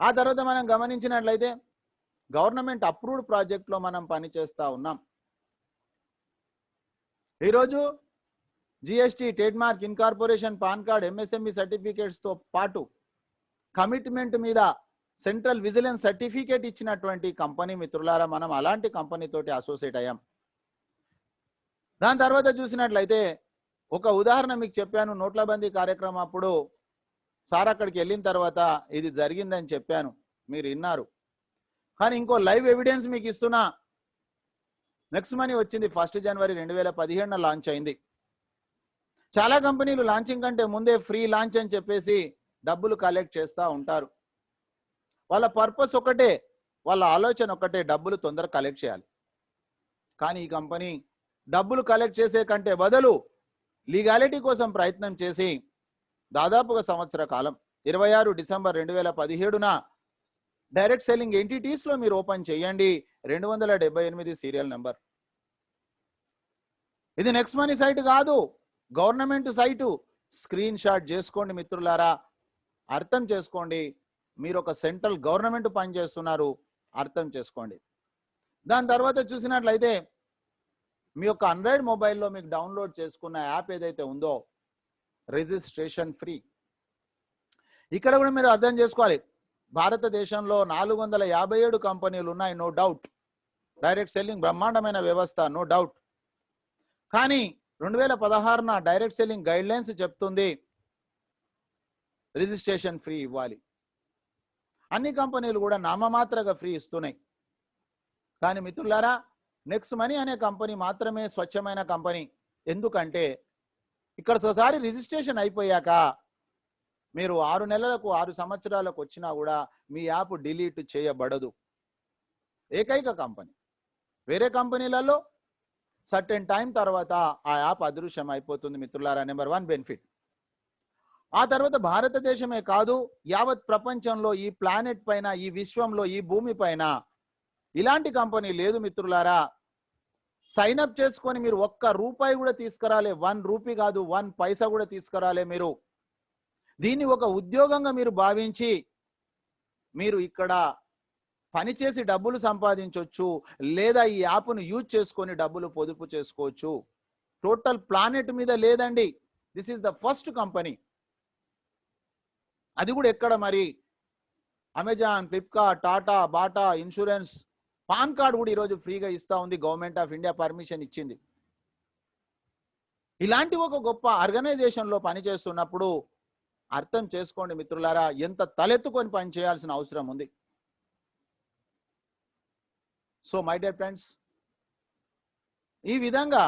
ఆ తర్వాత మనం గమనించినట్లయితే గవర్నమెంట్ అప్రూవ్డ్ ప్రాజెక్ట్లో మనం పని చేస్తా ఉన్నాం. ఈరోజు GST, trade mark, incorporation, PAN card, MSME సర్టిఫికేట్స్తో పాటు కమిట్మెంట్ మీద సెంట్రల్ విజిలెన్స్ సర్టిఫికేట్ ఇచ్చినటువంటి కంపెనీ మిత్రులారా. మనం అలాంటి కంపెనీతోటి అసోసియేట్ అయ్యాం. దాని తర్వాత చూసినట్లయితే ఒక ఉదాహరణ మీకు చెప్పాను. నోట్ల బందీ కార్యక్రమం అప్పుడు సార్ అక్కడికి వెళ్ళిన తర్వాత ఇది జరిగిందని చెప్పాను, మీరు విన్నారు. కానీ ఇంకో లైవ్ ఎవిడెన్స్ మీకు ఇస్తున్నా. నెక్స్ట్ మనీ వచ్చింది 1 జనవరి 2017 లాంచ్ అయింది. చాలా కంపెనీలు లాంచింగ్ కంటే ముందే ఫ్రీ లాంచ్ అని చెప్పేసి డబ్బులు కలెక్ట్ చేస్తూ ఉంటారు. వాళ్ళ పర్పస్ ఒకటే, వాళ్ళ ఆలోచన ఒకటే, డబ్బులు తొందరగా కలెక్ట్ చేయాలి. కానీ ఈ కంపెనీ డబ్బులు కలెక్ట్ చేసే కంటే బదులు లీగాలిటీ కోసం ప్రయత్నం చేసి దాదాపుగా సంవత్సర కాలం 26 డిసెంబర్ 2017న డైరెక్ట్ సెల్లింగ్ ఎంటిటీస్ లో మీరు ఓపెన్ చేయండి, 278 సీరియల్ నెంబర్. ఇది నెక్స్ట్ మనీ సైట్ కాదు, గవర్నమెంట్ సైటు. స్క్రీన్ షాట్ చేసుకోండి మిత్రులారా, అర్థం చేసుకోండి. మీరు ఒక సెంట్రల్ గవర్నమెంట్ పని చేస్తున్నారు, అర్థం చేసుకోండి. దాని తర్వాత చూసినట్లయితే మీ యొక్క ఆండ్రాయిడ్ మొబైల్లో మీకు డౌన్లోడ్ చేసుకున్న యాప్ ఏదైతే ఉందో రిజిస్ట్రేషన్ ఫ్రీ. ఇక్కడ కూడా మీరు అర్థం చేసుకోవాలి, భారతదేశంలో 457 కంపెనీలు ఉన్నాయి, నో డౌట్. డైరెక్ట్ సెల్లింగ్ బ్రహ్మాండమైన వ్యవస్థ, నో డౌట్. కానీ 2016 డైరెక్ట్ సెల్లింగ్ గైడ్ లైన్స్ చెప్తుంది రిజిస్ట్రేషన్ ఫ్రీ ఇవ్వాలి. అన్ని కంపెనీలు కూడా నామమాత్రగా ఫ్రీ ఇస్తున్నాయి. కానీ మిత్రులారా, నెక్స్ట్ మనీ అనే కంపెనీ మాత్రమే స్వచ్ఛమైన కంపెనీ. ఎందుకంటే ఇక్కడ ఒకసారి రిజిస్ట్రేషన్ అయిపోయాక మీరు 6 నెలలకు 6 సంవత్సరాలకు వచ్చినా కూడా మీ యాప్ డిలీట్ చేయబడదు. ఏకైక కంపెనీ. వేరే కంపెనీలలో సర్టెన్ టైం తర్వాత ఆ యాప్ అదృశ్యం అయిపోతుంది మిత్రులారా. Number 1 benefit. ఆ తర్వాత భారతదేశమే కాదు, యావత్ ప్రపంచంలో, ఈ ప్లానెట్ పైన, ఈ విశ్వంలో, ఈ భూమి పైన ఇలాంటి కంపెనీ లేదు మిత్రులారా. సైన్ అప్ చేసుకొని మీరు ₹1 కూడా తీసుకురాలే, 1 రూపీ కాదు, 1 పైసా కూడా తీసుకురాలే. మీరు దీన్ని ఒక ఉద్యోగంగా మీరు భావించి మీరు ఇక్కడ పనిచేసి డబ్బులు సంపాదించవచ్చు, లేదా ఈ యాప్ను యూజ్ చేసుకొని డబ్బులు పొదుపు చేసుకోవచ్చు. టోటల్ ప్లానెట్ మీద లేదండి. This is the first company. అది కూడా ఎక్కడ మరి? Amazon, Flipkart, Tata, Bata, insurance, pan card కూడా ఈరోజు ఫ్రీగా ఇస్తా ఉంది. గవర్నమెంట్ ఆఫ్ ఇండియా పర్మిషన్ ఇచ్చింది. ఇలాంటి ఒక గొప్ప ఆర్గనైజేషన్లో పనిచేస్తున్నప్పుడు అర్థం చేసుకోండి మిత్రులారా, ఎంత తలెత్తుకొని పని చేయాల్సిన అవసరం ఉంది. సో మై డియర్ ఫ్రెండ్స్, ఈ విధంగా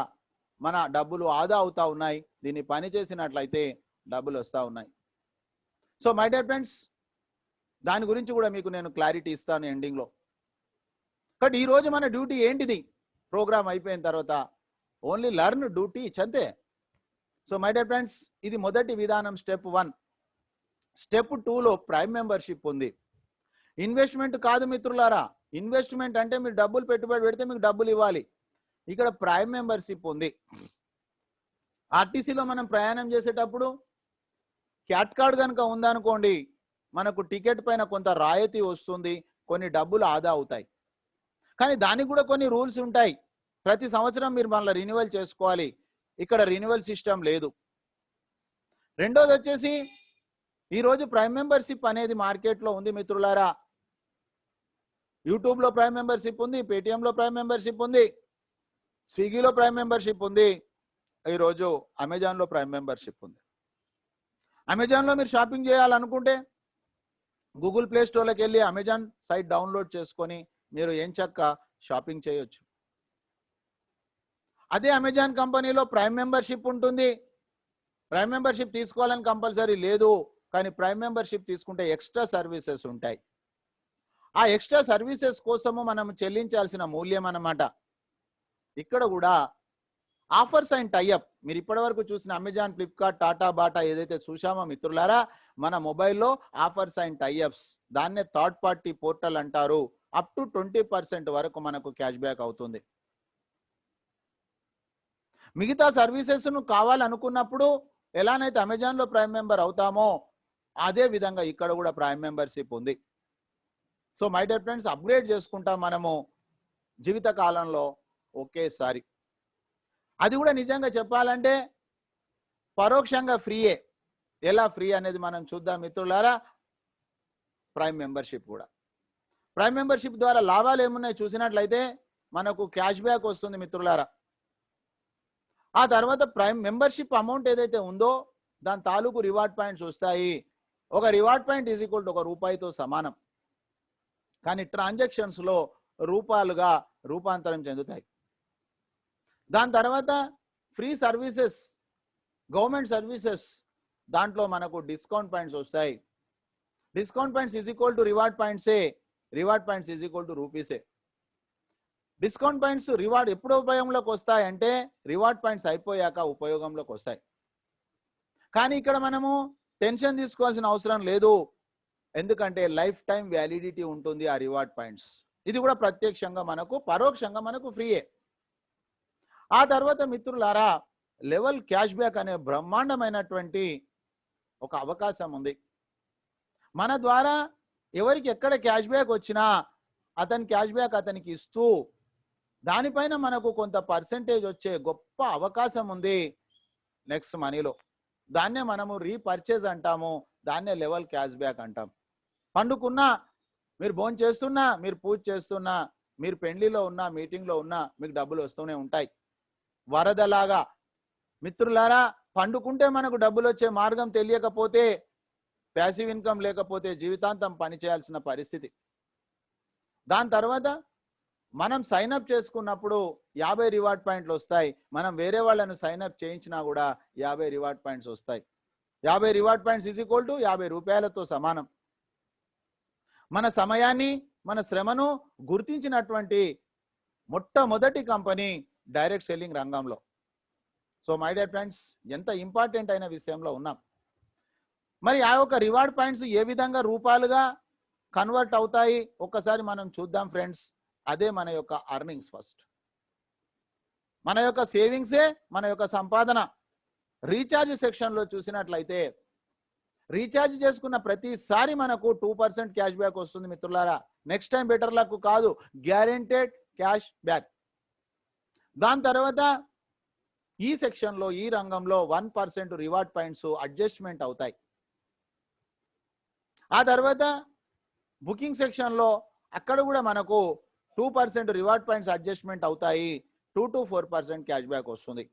మన డబ్బులు ఆదా అవుతా ఉన్నాయి. దీన్ని పని చేసినట్లయితే డబ్బులు వస్తూ ఉన్నాయి. సో మై డియర్ ఫ్రెండ్స్, దాని గురించి కూడా మీకు నేను క్లారిటీ ఇస్తాను ఎండింగ్లో. బట్ ఈరోజు మన డ్యూటీ ఏంటిది? ప్రోగ్రామ్ అయిపోయిన తర్వాత ఓన్లీ లర్న్, డ్యూటీ అంతే. సో మై డియర్ ఫ్రెండ్స్, ఇది మొదటి విధానం, స్టెప్ 1. స్టెప్ 2లో ప్రైమ్ మెంబర్షిప్ ఉంది. ఇన్వెస్ట్మెంట్ కాదు మిత్రులారా. ఇన్వెస్ట్మెంట్ అంటే మీరు డబ్బులు పెట్టుబడి పెడితే మీకు డబ్బులు ఇవ్వాలి. ఇక్కడ ప్రైమ్ మెంబర్షిప్ ఉంది. ఆర్టీసీలో మనం ప్రయాణం చేసేటప్పుడు క్యాట్ కార్డ్ కనుక ఉందనుకోండి, మనకు టికెట్ పైన కొంత రాయితీ వస్తుంది, కొన్ని డబ్బులు ఆదా అవుతాయి. కానీ దానికి కూడా కొన్ని రూల్స్ ఉంటాయి. ప్రతి సంవత్సరం మీరు మళ్ళీ రినివల్ చేసుకోవాలి. ఇక్కడ రినివల్ సిస్టమ్ లేదు. రెండోది వచ్చేసి, ఈరోజు ప్రైమ్ మెంబర్షిప్ అనేది మార్కెట్లో ఉంది మిత్రులారా. యూట్యూబ్లో ప్రైమ్ మెంబర్షిప్ ఉంది, పేటిఎంలో ప్రైమ్ మెంబర్షిప్ ఉంది, స్విగ్గీలో ప్రైమ్ మెంబర్షిప్ ఉంది, ఈరోజు అమెజాన్లో ప్రైమ్ మెంబర్షిప్ ఉంది. అమెజాన్లో మీరు షాపింగ్ చేయాలనుకుంటే గూగుల్ ప్లే స్టోర్లోకి వెళ్ళి అమెజాన్ సైట్ డౌన్లోడ్ చేసుకొని మీరు ఎంచక్క షాపింగ్ చేయొచ్చు. అదే అమెజాన్ కంపెనీలో ప్రైమ్ మెంబర్షిప్ ఉంటుంది. ప్రైమ్ మెంబర్షిప్ తీసుకోవాలని కంపల్సరీ లేదు, కానీ ప్రైమ్ మెంబర్షిప్ తీసుకుంటే ఎక్స్ట్రా సర్వీసెస్ ఉంటాయి. ఆ ఎక్స్ట్రా సర్వీసెస్ కోసము మనం చెల్లించాల్సిన మూల్యం అన్నమాట. ఇక్కడ కూడా ఆఫర్స్ అండ్ టైఅప్. మీరు ఇప్పటివరకు చూసిన అమెజాన్, ఫ్లిప్కార్ట్, టాటా, బాటా ఏదైతే చూసామో మిత్రులారా, మన మొబైల్లో ఆఫర్స్ అండ్ టైఅప్స్, దాన్నే థర్డ్ పార్టీ పోర్టల్ అంటారు. అప్ టు 20% వరకు మనకు క్యాష్ బ్యాక్ అవుతుంది. మిగతా సర్వీసెస్ ను కావాలనుకున్నప్పుడు ఎలానైతే అమెజాన్లో ప్రైమ్ మెంబర్ అవుతామో అదే విధంగా ఇక్కడ కూడా ప్రైమ్ మెంబర్షిప్ ఉంది. So my dear friends, upgrade చేసుకుంటాం మనము జీవిత కాలంలో ఒకేసారి. అది కూడా నిజంగా చెప్పాలంటే పరోక్షంగా ఫ్రీయే. ఎలా ఫ్రీ అనేది మనం చూద్దాం మిత్రులారా. ప్రైమ్ మెంబర్షిప్ కూడా, ప్రైమ్ మెంబర్షిప్ ద్వారా లాభాలు ఏమున్నాయి చూసినట్లయితే మనకు క్యాష్ బ్యాక్ వస్తుంది మిత్రులారా. ఆ తర్వాత ప్రైమ్ మెంబర్షిప్ అమౌంట్ ఏదైతే ఉందో దాని తాలూకు రివార్డ్ పాయింట్స్ వస్తాయి. ఒక reward point is equal to 1 రూపాయితో సమానం. కానీ ట్రాన్సాక్షన్స్లో రూపాయలుగా రూపాంతరం చెందుతాయి. దాని తర్వాత ఫ్రీ సర్వీసెస్, గవర్నమెంట్ సర్వీసెస్, దాంట్లో మనకు డిస్కౌంట్ పాయింట్స్ వస్తాయి. Discount points is equal to reward పాయింట్సే, reward points is equal to రూపీసే. డిస్కౌంట్ పాయింట్స్ రివార్డ్ ఎప్పుడు ఉపయోగంలోకి వస్తాయి అంటే రివార్డ్ పాయింట్స్ అయిపోయాక ఉపయోగంలోకి వస్తాయి. కానీ ఇక్కడ మనము టెన్షన్ తీసుకోవాల్సిన అవసరం లేదు, ఎందుకంటే లైఫ్ టైం వ్యాలిడిటీ ఉంటుంది ఆ రివార్డ్ పాయింట్స్. ఇది కూడా ప్రత్యక్షంగా మనకు, పరోక్షంగా మనకు ఫ్రీయే. ఆ తర్వాత మిత్రులారా, లెవెల్ క్యాష్ బ్యాక్ అనే బ్రహ్మాండమైనటువంటి ఒక అవకాశం ఉంది. మన ద్వారా ఎవరికి ఎక్కడ క్యాష్ బ్యాక్ వచ్చినా అతని క్యాష్ బ్యాక్ అతనికి ఇస్తూ దానిపైన మనకు కొంత పర్సెంటేజ్ వచ్చే గొప్ప అవకాశం ఉంది నెక్స్ట్ మనీలో. దాన్నే మనము రీపర్చేజ్ అంటాము, దాన్నే లెవెల్ క్యాష్ బ్యాక్ అంటాం. పండుకున్నా, మీరు భోజనం చేస్తున్నా, మీరు పూజ చేస్తున్నా, మీరు పెళ్లిలో ఉన్నా, మీటింగ్లో ఉన్నా మీకు డబ్బులు వస్తూనే ఉంటాయి వరదలాగా. మిత్రులారా, పండుకుంటే మనకు డబ్బులు వచ్చే మార్గం తెలియకపోతే, ప్యాసివ్ ఇన్కమ్ లేకపోతే జీవితాంతం పనిచేయాల్సిన పరిస్థితి. దాని తర్వాత మనం సైన్అప్ చేసుకున్నప్పుడు 50 రివార్డ్ పాయింట్లు వస్తాయి. మనం వేరే వాళ్ళను సైన్అప్ చేయించినా కూడా 50 రివార్డ్ పాయింట్స్ వస్తాయి. 50 reward points is equal to 50 రూపాయలతో సమానం. మన సమయాన్ని, మన శ్రమను గుర్తించినటువంటి మొట్టమొదటి కంపెనీ డైరెక్ట్ సెల్లింగ్ రంగంలో. సో మై డియర్ ఫ్రెండ్స్, ఎంత ఇంపార్టెంట్ అయిన విషయంలో ఉన్నాం. మరి ఆ యొక్క రివార్డ్ పాయింట్స్ ఏ విధంగా రూపాయలుగా కన్వర్ట్ అవుతాయి ఒక్కసారి మనం చూద్దాం ఫ్రెండ్స్. అదే మన యొక్క అర్నింగ్స్. ఫస్ట్ మన యొక్క సేవింగ్సే మన యొక్క సంపాదన. రీఛార్జ్ సెక్షన్లో చూసినట్లయితే రీఛార్జ్ చేసుకున్న ప్రతిసారి మనకు 2% క్యాష్ బ్యాక్ వస్తుంది మిత్రులారా. నెక్స్ట్ టైం బెటర్ లక్ కాదు, గ్యారెంటెడ్ క్యాష్ బ్యాక్. దాని తర్వాత ఈ సెక్షన్లో, ఈ రంగంలో 1% రివార్డ్ పాయింట్స్ అడ్జస్ట్మెంట్ అవుతాయి. ఆ తర్వాత బుకింగ్ సెక్షన్లో అక్కడ కూడా మనకు 2% రివార్డ్ పాయింట్స్ అడ్జస్ట్మెంట్ అవుతాయి. 2 to 4% క్యాష్ బ్యాక్ వస్తుంది.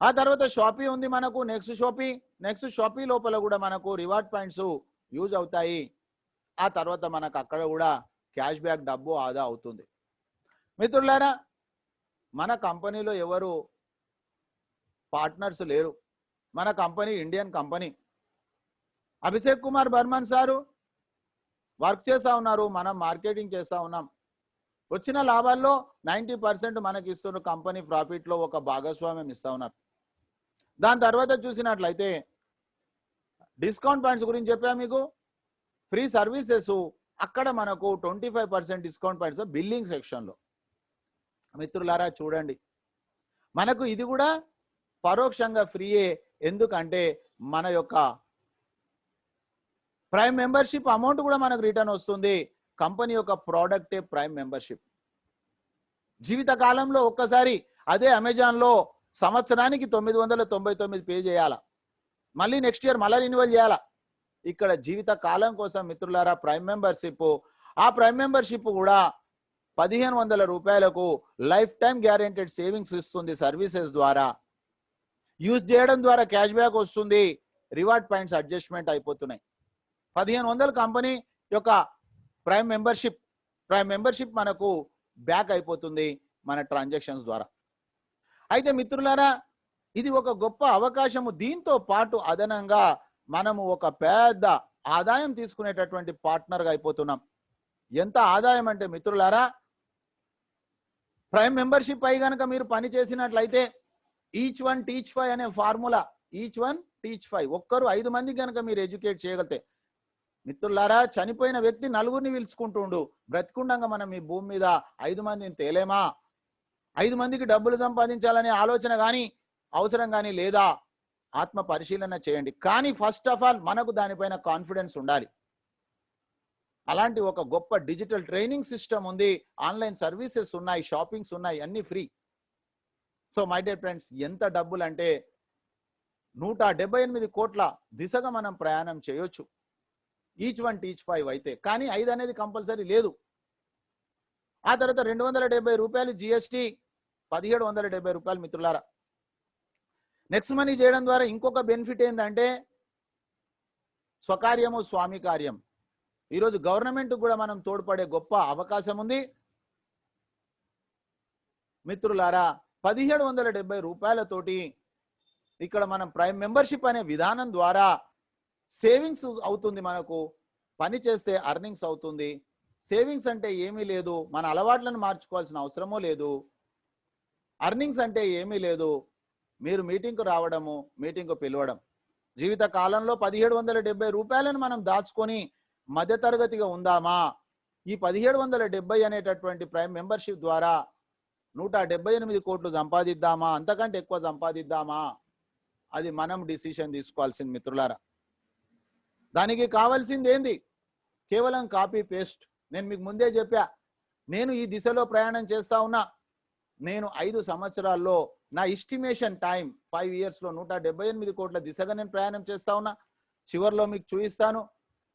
ఆ తర్వాత షాపీ ఉంది మనకు, నెక్స్ట్ షాపీ లోపల కూడా మనకు రివార్డ్ పాయింట్స్ యూజ్ అవుతాయి. ఆ తర్వాత మనకు అక్కడ కూడా క్యాష్ బ్యాక్ డబ్బు ఆదా అవుతుంది. మిత్రులారా, మన కంపెనీలో ఎవరు పార్ట్నర్స్ లేరు. మన company Indian company. Abhishek Kumar Burman sir work చేస్తా ఉన్నారు, మనం మార్కెటింగ్ చేస్తా ఉన్నాం. వచ్చిన లాభాల్లో 90% మనకి ఇస్తున్న కంపెనీ ప్రాఫిట్ లో ఒక భాగస్వామ్యం ఇస్తా ఉన్నారు. దాని తర్వాత చూసినట్లయితే డిస్కౌంట్ పాయింట్స్ గురించి చెప్పా మీకు. ఫ్రీ సర్వీసెస్ అక్కడ మనకు 25% డిస్కౌంట్ పాయింట్స్ బిల్లింగ్ సెక్షన్ లో. మిత్రులారా చూడండి, మనకు ఇది కూడా పరోక్షంగా ఫ్రీయే. ఎందుకంటే మన యొక్క ప్రైమ్ మెంబర్షిప్ అమౌంట్ కూడా మనకు రిటర్న్ వస్తుంది. కంపెనీ యొక్క ప్రోడక్టే ప్రైమ్ మెంబర్షిప్. జీవిత కాలంలో ఒక్కసారి అదే అమెజాన్ లో సంవత్సరానికి 999 పే చేయాలా, మళ్ళీ నెక్స్ట్ ఇయర్ మళ్ళీ రెన్యువల్ చేయాలా. ఇక్కడ జీవిత కాలం కోసం మిత్రులారా ప్రైమ్ మెంబర్షిప్, ఆ ప్రైమ్ మెంబర్షిప్ కూడా 1500 రూపాయలకు లైఫ్ టైం గ్యారెంటెడ్ సేవింగ్స్ ఇస్తుంది. సర్వీసెస్ ద్వారా యూజ్ చేయడం ద్వారా క్యాష్ బ్యాక్ వస్తుంది, రివార్డ్ పాయింట్స్ అడ్జస్ట్మెంట్ అయిపోతున్నాయి. 1500 కంపెనీ యొక్క ప్రైమ్ మెంబర్షిప్ మనకు బ్యాక్ అయిపోతుంది మన ట్రాన్సాక్షన్స్ ద్వారా. అయితే మిత్రులారా ఇది ఒక గొప్ప అవకాశము. దీంతో పాటు అదనంగా మనము ఒక పెద్ద ఆదాయం తీసుకునేటటువంటి పార్ట్నర్గా అయిపోతున్నాం. ఎంత ఆదాయం అంటే మిత్రులారా, ప్రైమ్ మెంబర్షిప్ అయి గనక మీరు పని చేసినట్లయితే ఈచ్ వన్ టీచ్ 5 అనే ఫార్ములా, ఈచ్ వన్ టీచ్ 5, ఒక్కరు 5 మందికి గనక మీరు ఎడ్యుకేట్ చేయగలితే మిత్రులారా, చనిపోయిన వ్యక్తి 4గురిని పిలుచుకుంటుండు, బ్రతికుండంగా మనం ఈ భూమి మీద 5 మందిని తేలేమా? 5 మందికి డబ్బులు సంపాదించాలనే ఆలోచన కానీ అవసరం కానీ లేదా? ఆత్మ పరిశీలన చేయండి. కానీ ఫస్ట్ ఆఫ్ ఆల్ మనకు దానిపైన కాన్ఫిడెన్స్ ఉండాలి. అలాంటి ఒక గొప్ప డిజిటల్ ట్రైనింగ్ సిస్టమ్ ఉంది, ఆన్లైన్ సర్వీసెస్ ఉన్నాయి, షాపింగ్స్ ఉన్నాయి, అన్ని free. So my dear friends, ఎంత డబ్బులు అంటే 178 కోట్ల దిశగా మనం ప్రయాణం చేయొచ్చు ఈచ్ వన్ టీచ్ 5 అయితే. కానీ 5 అనేది కంపల్సరీ లేదు. ఆ తర్వాత 270 రూపాయలు జిఎస్టి, 1770 రూపాయలు మిత్రులారా. నెక్స్ట్ మనీ చేయడం ద్వారా ఇంకొక బెనిఫిట్ ఏంటంటే స్వకార్యము స్వామి కార్యం. ఈరోజు గవర్నమెంట్ కూడా మనం తోడ్పడే గొప్ప అవకాశం ఉంది మిత్రులారా. 1770 రూపాయలతోటి ఇక్కడ మనం ప్రైమ్ మెంబర్షిప్ అనే విధానం ద్వారా సేవింగ్స్ అవుతుంది. మనకు పని చేస్తే అర్నింగ్స్ అవుతుంది. సేవింగ్స్ అంటే ఏమీ లేదు, మన అలవాట్లను మార్చుకోవాల్సిన అవసరమూ లేదు. అర్నింగ్స్ అంటే ఏమీ లేదు, మీరు మీటింగ్కు రావడము, మీటింగ్కు పిలవడం. జీవిత కాలంలో 1770 రూపాయలను మనం దాచుకొని మధ్యతరగతిగా ఉందామా? ఈ 1770 అనేటటువంటి ప్రైమ్ మెంబర్షిప్ ద్వారా 178 కోట్లు సంపాదిద్దామా, అంతకంటే ఎక్కువ సంపాదిద్దామా? అది మనం డిసిషన్ తీసుకోవాల్సింది మిత్రులారా. దానికి కావాల్సింది ఏంది? కేవలం కాపీ పేస్ట్. నేను మీకు ముందే చెప్పా, నేను ఈ దిశలో ప్రయాణం చేస్తా ఉన్నా. నేను 5 సంవత్సరాల్లో నా ఎస్టిమేషన్ టైం 5 ఇయర్స్లో 178 కోట్ల దిశగా నేను ప్రయాణం చేస్తా ఉన్నా. చివరిలో మీకు చూపిస్తాను.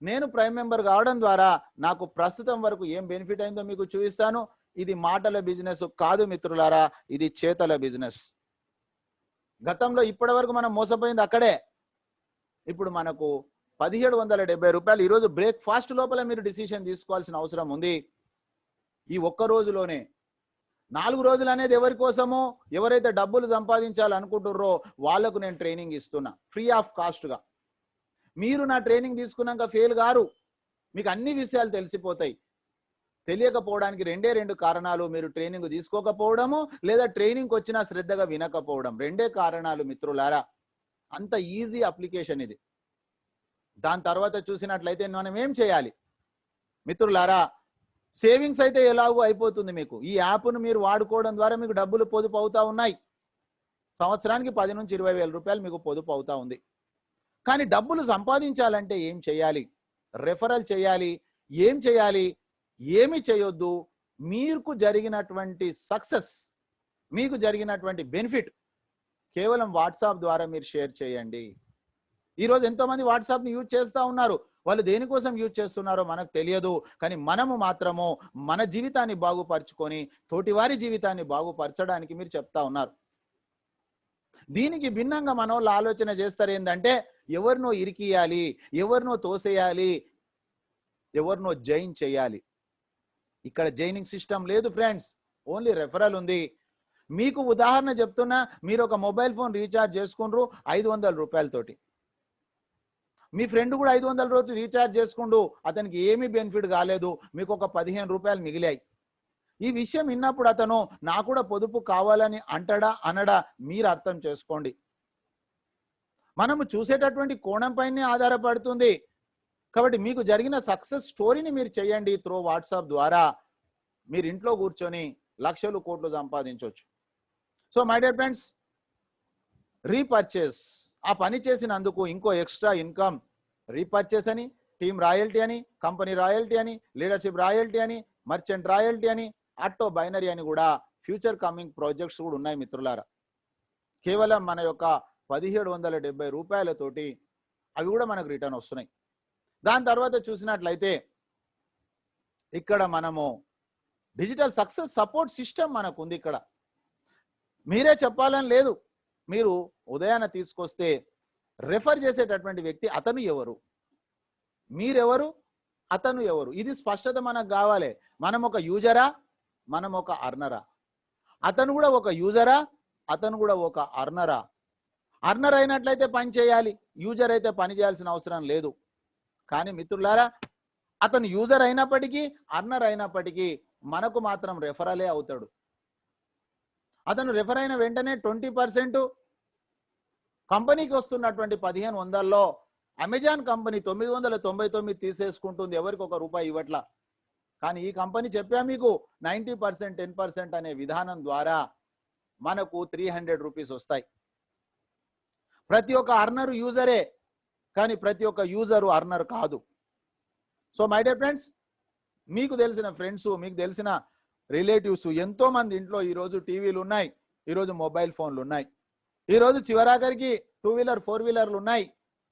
నేను ప్రైమ్ మెంబర్ కావడం ద్వారా నాకు ప్రస్తుతం వరకు ఏం బెనిఫిట్ అయిందో మీకు చూపిస్తాను. ఇది మాటల బిజినెస్ కాదు మిత్రులారా, ఇది చేతల బిజినెస్. గతంలో ఇప్పటి వరకు మనం మోసపోయింది అక్కడే. ఇప్పుడు మనకు 1770 రూపాయలు ఈరోజు బ్రేక్ఫాస్ట్ లోపల మీరు డిసిషన్ తీసుకోవాల్సిన అవసరం ఉంది. ఈ ఒక్క రోజులోనే 4 రోజులు అనేది ఎవరి కోసమో, ఎవరైతే డబ్బులు సంపాదించాలనుకుంటుర్రో వాళ్ళకు నేను ట్రైనింగ్ ఇస్తున్నా ఫ్రీ ఆఫ్ కాస్ట్గా. మీరు నా ట్రైనింగ్ తీసుకున్నాక ఫెయిల్ గారు, మీకు అన్ని విషయాలు తెలిసిపోతాయి. తెలియకపోవడానికి 2 కారణాలు: మీరు ట్రైనింగ్ తీసుకోకపోవడము, లేదా ట్రైనింగ్ వచ్చినా శ్రద్ధగా వినకపోవడం. 2 కారణాలు మిత్రులారా. అంత ఈజీ అప్లికేషన్ ఇది. దాని తర్వాత చూసినట్లయితే మనం ఏం చేయాలి మిత్రులారా? సేవింగ్స్ అయితే ఎలాగో అయిపోతుంది మీకు. ఈ యాప్ను మీరు వాడుకోవడం ద్వారా మీకు డబ్బులు పొదుపు అవుతా ఉన్నాయి. సంవత్సరానికి 10 నుంచి 20 వేల రూపాయలు మీకు పొదుపు అవుతా ఉంది. కానీ డబ్బులు సంపాదించాలంటే ఏం చేయాలి? రెఫరల్ చేయాలి. ఏం చేయాలి? ఏమి చేయొద్దు. మీకు జరిగినటువంటి సక్సెస్, మీకు జరిగినటువంటి బెనిఫిట్ కేవలం వాట్సాప్ ద్వారా మీరు షేర్ చేయండి. ఈరోజు ఎంతోమంది వాట్సాప్ని యూజ్ చేస్తూ ఉన్నారు. వాళ్ళు దేనికోసం యూజ్ చేస్తున్నారో మనకు తెలియదు. కానీ మనము మాత్రము మన జీవితాన్ని బాగుపరుచుకొని తోటివారి జీవితాన్ని బాగుపరచడానికి మీరు చెప్తా ఉన్నారు. దీనికి భిన్నంగా మన వాళ్ళు ఆలోచన చేస్తారు ఏంటంటే ఎవరినో ఇరికియాలి, ఎవరినో తోసేయాలి, ఎవరినో జైన్ చేయాలి. ఇక్కడ జైనింగ్ సిస్టమ్ లేదు ఫ్రెండ్స్, ఓన్లీ రెఫరల్ ఉంది. మీకు ఉదాహరణ చెప్తున్నా, మీరు ఒక మొబైల్ ఫోన్ రీఛార్జ్ చేసుకుండ్రు 500 రూపాయలతోటి, మీ ఫ్రెండ్ కూడా 500 రూపాయలు రీఛార్జ్ చేసుకుంటూ అతనికి ఏమీ బెనిఫిట్ కాలేదు, మీకు ఒక 15 రూపాయలు మిగిలాయి. ఈ విషయం విన్నప్పుడు అతను నాకు కూడా పొదుపు కావాలని అంటాడా అనడా మీరు అర్థం చేసుకోండి. మనము చూసేటటువంటి కోణం పైనే ఆధారపడుతుంది. కాబట్టి మీకు జరిగిన సక్సెస్ స్టోరీని మీరు చేయండి త్రూ వాట్సాప్ ద్వారా. మీరు ఇంట్లో కూర్చొని లక్షలు కోట్లు సంపాదించవచ్చు. So my dear friends, repurchase, ఆ పని చేసినందుకు ఇంకో ఎక్స్ట్రా ఇన్కమ్, రీపర్చేస్ అని, టీమ్ రాయల్టీ అని, కంపెనీ రాయల్టీ అని, లీడర్షిప్ రాయల్టీ అని, మర్చెంట్ రాయల్టీ అని, ఆటో బైనరీ అని కూడా ఫ్యూచర్ కమింగ్ ప్రాజెక్ట్స్ కూడా ఉన్నాయి మిత్రులారా. కేవలం మన యొక్క 1770 రూపాయలతోటి అవి కూడా మనకు రిటర్న్ వస్తున్నాయి. దాని తర్వాత చూసినట్లయితే ఇక్కడ మనము డిజిటల్ సక్సెస్ సపోర్ట్ సిస్టమ్ మనకు ఉంది. ఇక్కడ మీరే చెప్పాలని లేదు, మీరు ఉదయాన తీసుకొస్తే రెఫర్ చేసేటటువంటి వ్యక్తి అతను ఎవరు, మీరెవరు, అతను ఎవరు, ఇది స్పష్టత మనకు కావాలి. మనం ఒక యూజరా, మనం ఒక అర్నరా, అతను కూడా ఒక యూజరా, అతను కూడా ఒక అర్నరా. అర్నర్ అయినట్లయితే పని చేయాలి, యూజర్ అయితే పని చేయాల్సిన అవసరం లేదు. కానీ మిత్రులారా, అతను యూజర్ అయినప్పటికీ అర్నర్ అయినప్పటికీ మనకు మాత్రం రెఫరలే అవుతాడు. అతను రెఫర్ అయిన వెంటనే 20% కంపెనీకి వస్తున్నటువంటి 1500లో అమెజాన్ కంపెనీ 999 తీసేసుకుంటుంది, ఎవరికి ఒక రూపాయి ఇవ్వట్లా. కానీ ఈ కంపెనీ చెప్పా మీకు 90% 10% అనే విధానం ద్వారా మనకు 300 రూపీస్ వస్తాయి. ప్రతి ఒక్క అర్నర్ యూజరే, కానీ ప్రతి ఒక్క యూజరు అర్నర్ కాదు. సో మై డియర్ ఫ్రెండ్స్, మీకు తెలిసిన ఫ్రెండ్స్, మీకు తెలిసిన రిలేటివ్స్ ఎంతో మంది ఇంట్లో ఈరోజు టీవీలు ఉన్నాయి, ఈరోజు మొబైల్ ఫోన్లు ఉన్నాయి, ఈరోజు చివరాఖరికి 2 వీలర్ 4 వీలర్లు ఉన్నాయి.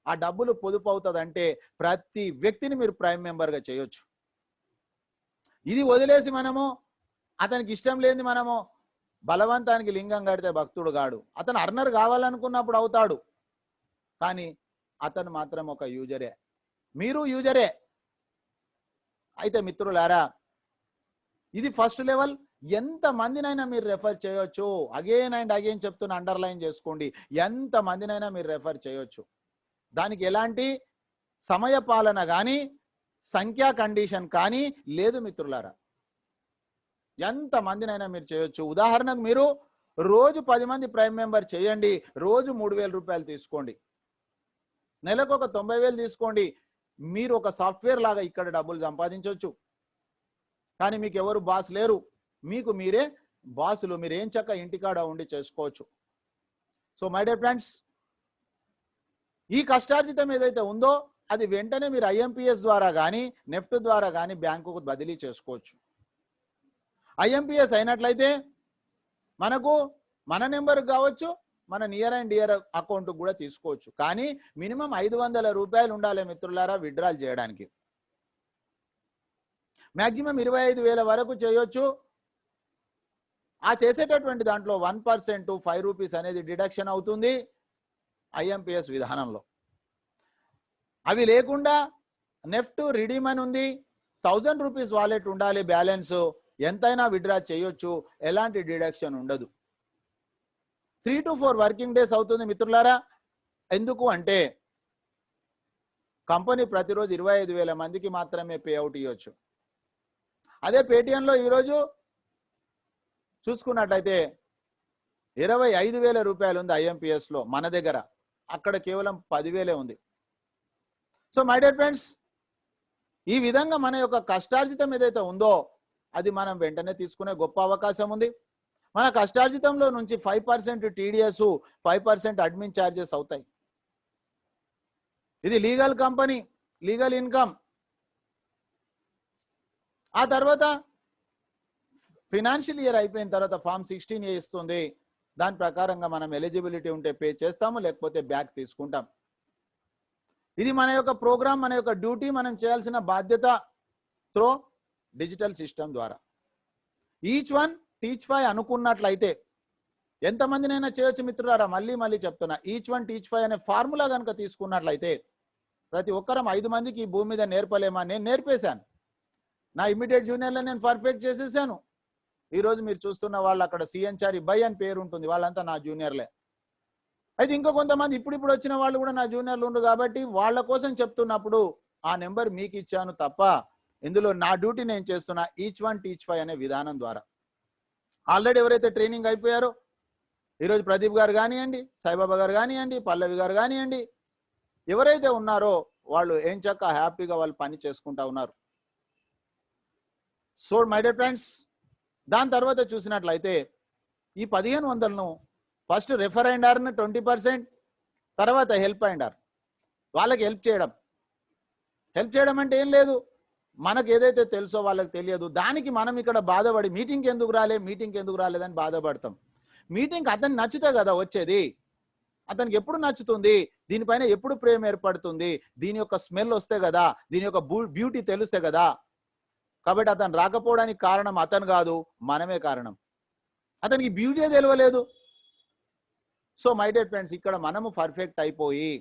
ఆ డబ్బులు పొదుపు అవుతుందంటే ప్రతి వ్యక్తిని మీరు ప్రైమ్ మెంబర్గా చేయొచ్చు. ఇది వదిలేసి మనము అతనికి ఇష్టం లేని మనము బలవంతానికి లింగం కడితే భక్తుడు గాడు. అతను అర్నర్ కావాలనుకున్నప్పుడు అవుతాడు, కానీ అతను మాత్రం ఒక యూజరే, మీరు యూజరే. అయితే మిత్రులారా, ఇది ఫస్ట్ లెవెల్. ఎంత మందినైనా మీరు రెఫర్ చేయొచ్చు. అగైన్ అండ్ అగైన్ చెప్తున్న, అండర్లైన్ చేసుకోండి, ఎంత మందినైనా మీరు రెఫర్ చేయొచ్చు. దానికి ఎలాంటి సమయ పాలన కానీ సంఖ్యా కండిషన్ కానీ లేదు మిత్రులారా. ఎంత మందినైనా మీరు చేయొచ్చు. ఉదాహరణకు మీరు రోజు 10 మంది ప్రైమ్ మెంబర్ చేయండి, రోజు 3000 రూపాయలు తీసుకోండి, నెలకు ఒక 90,000 తీసుకోండి. మీరు ఒక సాఫ్ట్వేర్ లాగా ఇక్కడ డబ్బులు సంపాదించవచ్చు. కానీ మీకు ఎవరు బాస్ లేరు, మీకు మీరే బాసులు. మీరు ఏం చక్క ఇంటికాడ ఉండి చేసుకోవచ్చు. సో మై డియర్ ఫ్రెండ్స్, ఈ కష్టార్జితం ఏదైతే ఉందో అది వెంటనే మీరు IMPS ద్వారా కానీ నెఫ్ట్ ద్వారా కానీ బ్యాంకుకు బదిలీ చేసుకోవచ్చు. IMPS అయినట్లయితే మనకు మన నెంబర్ కావచ్చు, మన నియర్ అండ్ డియర్ అకౌంట్ కూడా తీసుకోవచ్చు. కానీ మినిమం 500 రూపాయలు ఉండాలి మిత్రులారా విత్డ్రాల్ చేయడానికి. మ్యాక్సిమం 25,000 వరకు చేయొచ్చు. ఆ చేసేటటువంటి దాంట్లో 1% 5 రూపీస్ అనేది డిడక్షన్ అవుతుంది IMPS విధానంలో. అవి లేకుండా నెఫ్ట్ రిడీమ్ అని ఉంది, 1000 రూపీస్ వాలెట్ ఉండాలి, బ్యాలెన్స్ ఎంతైనా విత్డ్రా చేయొచ్చు, ఎలాంటి డిడక్షన్ ఉండదు. 3 to 4 వర్కింగ్ డేస్ అవుతుంది మిత్రులారా. ఎందుకు అంటే కంపెనీ ప్రతిరోజు 25,000 మందికి మాత్రమే పే అవుట్ ఇవ్వచ్చు. అదే పేటిఎంలో ఈరోజు చూసుకున్నట్లయితే 25,000 రూపాయలు ఉంది IMPS లో మన దగ్గర, అక్కడ కేవలం 10,000 ఉంది. సో మై డియర్ ఫ్రెండ్స్, ఈ విధంగా మన యొక్క కష్టార్జితం ఏదైతే ఉందో అది మనం వెంటనే తీసుకునే గొప్ప అవకాశం ఉంది. మన కష్టార్జితంలో నుంచి 5% TDS, 5% అడ్మిన్ ఛార్జెస్ అవుతాయి. ఇది లీగల్ కంపెనీ, లీగల్ ఇన్కమ్. ఆ తర్వాత ఫైనాన్షియల్ ఇయర్ అయిపోయిన తర్వాత ఫామ్ 16A ఇస్తుంది. దాని ప్రకారంగా మనం ఎలిజిబిలిటీ ఉంటే పే చేస్తాము, లేకపోతే బ్యాక్ తీసుకుంటాం. ఇది మన యొక్క ప్రోగ్రామ్, మన యొక్క డ్యూటీ, మనం చేయాల్సిన బాధ్యత త్రో డిజిటల్ సిస్టమ్ ద్వారా. ఈచ్ వన్ టీచ్ 5 అనుకున్నట్లయితే ఎంతమందినైనా చేయొచ్చు మిత్రులారా. మళ్ళీ చెప్తున్నా, ఈచ్ వన్ టీచ్ 5 అనే ఫార్ములా కనుక తీసుకున్నట్లయితే ప్రతి ఒక్కరం 5 మందికి ఈ భూమి మీద నేర్పలేమా? నేను నేర్పేశాను. నా ఇమ్మీడియట్ జూనియర్లో నేను పర్ఫెక్ట్ చేసేసాను. ఈ రోజు మీరు చూస్తున్న వాళ్ళు అక్కడ సిఎన్చారి బై అని పేరు ఉంటుంది, వాళ్ళంతా నా జూనియర్లే. అయితే ఇంకా కొంతమంది ఇప్పుడు వచ్చిన వాళ్ళు కూడా నా జూనియర్లు ఉండరు కాబట్టి వాళ్ళ కోసం చెప్తున్నప్పుడు ఆ నెంబర్ మీకు ఇచ్చాను తప్ప ఇందులో నా డ్యూటీ నేను చేస్తున్నా ఈచ్ వన్ టీచ్ ఫైవ్ అనే విధానం ద్వారా. ఆల్రెడీ ఎవరైతే ట్రైనింగ్ అయిపోయారో ఈరోజు ప్రదీప్ గారు కానివ్వండి, సాయిబాబా గారు కానివ్వండి, పల్లవి గారు కానివ్వండి, ఎవరైతే ఉన్నారో వాళ్ళు ఏం చక్క హ్యాపీగా వాళ్ళు పని చేసుకుంటా ఉన్నారు. సో మై డియర్ ఫ్రెండ్స్, దాని తర్వాత చూసినట్లయితే ఈ 1500ను ఫస్ట్ రెఫర్ అయిండార్ని 20%, తర్వాత హెల్ప్ అయిండార్ వాళ్ళకి హెల్ప్ చేయడం అంటే ఏం లేదు, మనకు ఏదైతే తెలుసో వాళ్ళకి తెలియదు, దానికి మనం ఇక్కడ బాధపడి మీటింగ్కి ఎందుకు రాలేదని బాధపడతాం. మీటింగ్ అతనికి నచ్చితే కదా వచ్చేది, అతనికి ఎప్పుడు నచ్చుతుంది, దీనిపైన ఎప్పుడు ప్రేమ ఏర్పడుతుంది, దీని యొక్క స్మెల్ వస్తే కదా, దీని యొక్క బ్యూటీ తెలిస్తే కదా. కాబట్టి అతను రాకపోవడానికి కారణం అతను కాదు, మనమే కారణం. అతనికి బ్యూటీ తెలియలేదు. సో మై డియర్ ఫ్రెండ్స్, ఇక్కడ మనము పర్ఫెక్ట్ అయిపోయి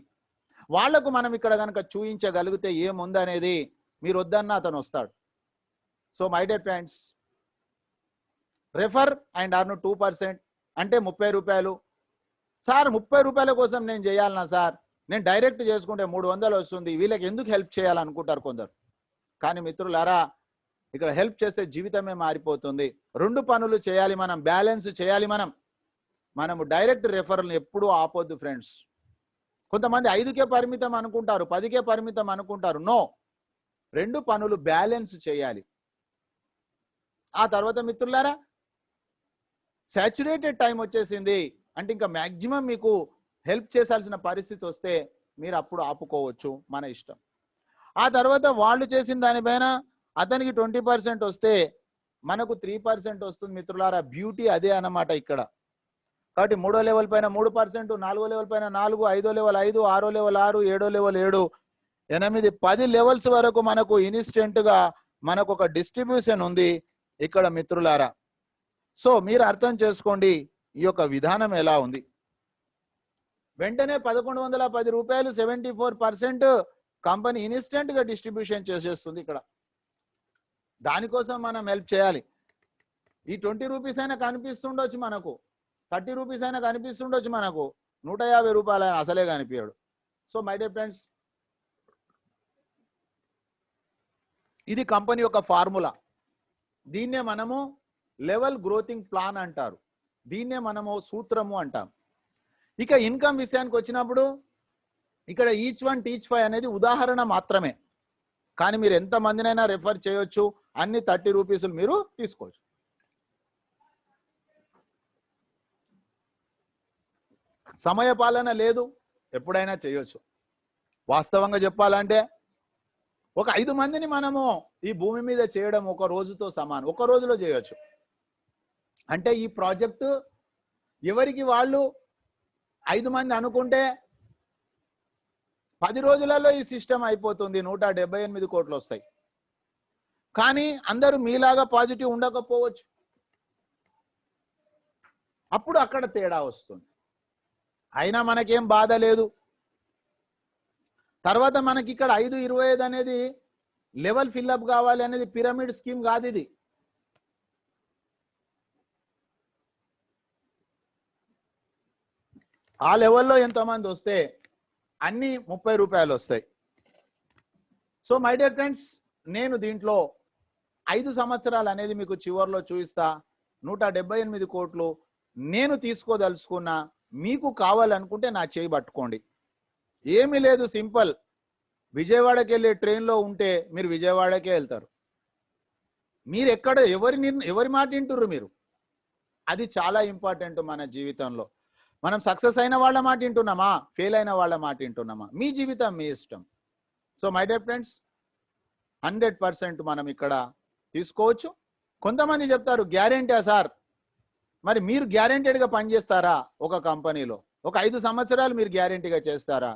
వాళ్లకు మనం ఇక్కడ కనుక చూపించగలిగితే ఏముందనేది మీరు వద్దన్నా అతను వస్తాడు. So my dear friends, refer and earn 2% అంటే 30 రూపాయలు. సార్ 30 రూపాయల కోసం నేను చేయాలన్నా సార్, నేను డైరెక్ట్ చేసుకుంటే 300 వస్తుంది, వీళ్ళకి ఎందుకు హెల్ప్ చేయాలనుకుంటారు కొందరు. కానీ మిత్రులారా, ఇక్కడ హెల్ప్ చేస్తే జీవితమే మారిపోతుంది. 2 పనులు చేయాలి మనం, బ్యాలెన్స్ చేయాలి మనము డైరెక్ట్ రెఫరల్ని ఎప్పుడూ ఆపొద్దు ఫ్రెండ్స్. కొంతమంది 5కే పరిమితం అనుకుంటారు, 10కే పరిమితం అనుకుంటారు. నో, 2 పనులు బ్యాలెన్స్ చేయాలి. ఆ తర్వాత మిత్రులారా, సాచురేటెడ్ టైం వచ్చేసింది అంటే ఇంకా మ్యాక్సిమం మీకు హెల్ప్ చేయాల్సిన పరిస్థితి వస్తే మీరు అప్పుడు ఆపుకోవచ్చు, మన ఇష్టం. ఆ తర్వాత వాళ్ళు చేసిన దానిపైన అతనికి 20% వస్తే మనకు 3% వస్తుంది మిత్రులారా. బ్యూటీ అదే అన్నమాట ఇక్కడ. కాబట్టి 3వ లెవెల్ పైన 3%, 4వ లెవెల్ పైన 4, 5వ లెవెల్ 5, 6వ లెవెల్ 6, 7వ లెవెల్ 7, 8, 10 లెవెల్స్ వరకు మనకు ఇన్స్టెంట్ గా మనకు ఒక డిస్ట్రిబ్యూషన్ ఉంది ఇక్కడ మిత్రులారా. సో మీరు అర్థం చేసుకోండి ఈ యొక్క విధానం ఎలా ఉంది. వెంటనే 1110 రూపాయలు 74% కంపెనీ ఇన్స్టెంట్ గా డిస్ట్రిబ్యూషన్ చేసేస్తుంది ఇక్కడ. దానికోసం మనం హెల్ప్ చేయాలి. ఈ 20 రూపీస్ అయినా కనిపిస్తుండొచ్చు మనకు, 30 రూపీస్ అయినా కనిపిస్తుండొచ్చు మనకు, 150 రూపాయలు అయినా అసలే కనిపించాడు. సో మై డియర్ ఫ్రెండ్స్, ఇది కంపెనీ యొక్క ఫార్ములా. దీన్నే మనము లెవెల్ గ్రోతింగ్ ప్లాన్ అంటారు, దీన్నే మనము సూత్రము అంటాం. ఇక ఇన్కమ్ విషయానికి వచ్చినప్పుడు ఇక్కడ ఈచ్ వన్ టీచ్ ఫైవ్ అనేది ఉదాహరణ మాత్రమే. కానీ మీరు ఎంత మందినైనా రెఫర్ చేయొచ్చు, అన్ని 30 రూపీసులు మీరు తీసుకోవచ్చు. సమయ పాలన లేదు, ఎప్పుడైనా చేయొచ్చు. వాస్తవంగా చెప్పాలంటే ఒక 5 మందిని మనము ఈ భూమి మీద చేయడం ఒక రోజుతో సమానం, ఒక రోజులో చేయొచ్చు. అంటే ఈ ప్రాజెక్టు ఎవరికి వాళ్ళు 5 మంది అనుకుంటే 10 రోజులలో ఈ సిస్టమ్ అయిపోతుంది, 178 కోట్లు వస్తాయి. కానీ అందరూ మీలాగా పాజిటివ్ ఉండకపోవచ్చు, అప్పుడు అక్కడ తేడా వస్తుంది. అయినా మనకేం బాధ లేదు. తర్వాత మనకి ఇక్కడ 5-25 అనేది లెవెల్ ఫిల్అప్ కావాలి అనేది పిరమిడ్ స్కీమ్ కాదు ఇది. ఆ లెవెల్లో ఎంతమంది వస్తే అన్ని 30 రూపాయలు వస్తాయి. సో మై డియర్ ఫ్రెండ్స్, నేను దీంట్లో 5 సంవత్సరాలు అనేది మీకు చివర్లో చూపిస్తా. 178 కోట్లు నేను తీసుకోదలుచుకున్నా. మీకు కావాలనుకుంటే నా చేయి పట్టుకోండి, ఏమీ లేదు, సింపుల్. విజయవాడకి వెళ్ళే ట్రైన్లో ఉంటే మీరు విజయవాడకే వెళ్తారు. మీరు ఎక్కడ ఎవరి మాట వింటుర్రు మీరు, అది చాలా ఇంపార్టెంట్ మన జీవితంలో. మనం సక్సెస్ అయిన వాళ్ళ మాట వింటున్నామా, ఫెయిల్ అయిన వాళ్ళ మాట వింటున్నామా, మీ జీవితం మీ ఇష్టం. సో మై డియర్ ఫ్రెండ్స్, 100% మనం ఇక్కడ తీసుకోవచ్చు. కొంతమంది చెప్తారు గ్యారెంటీ సార్, మరి మీరు గ్యారెంటెడ్గా పనిచేస్తారా ఒక కంపెనీలో? ఒక 5 సంవత్సరాలు మీరు గ్యారెంటీగా చేస్తారా?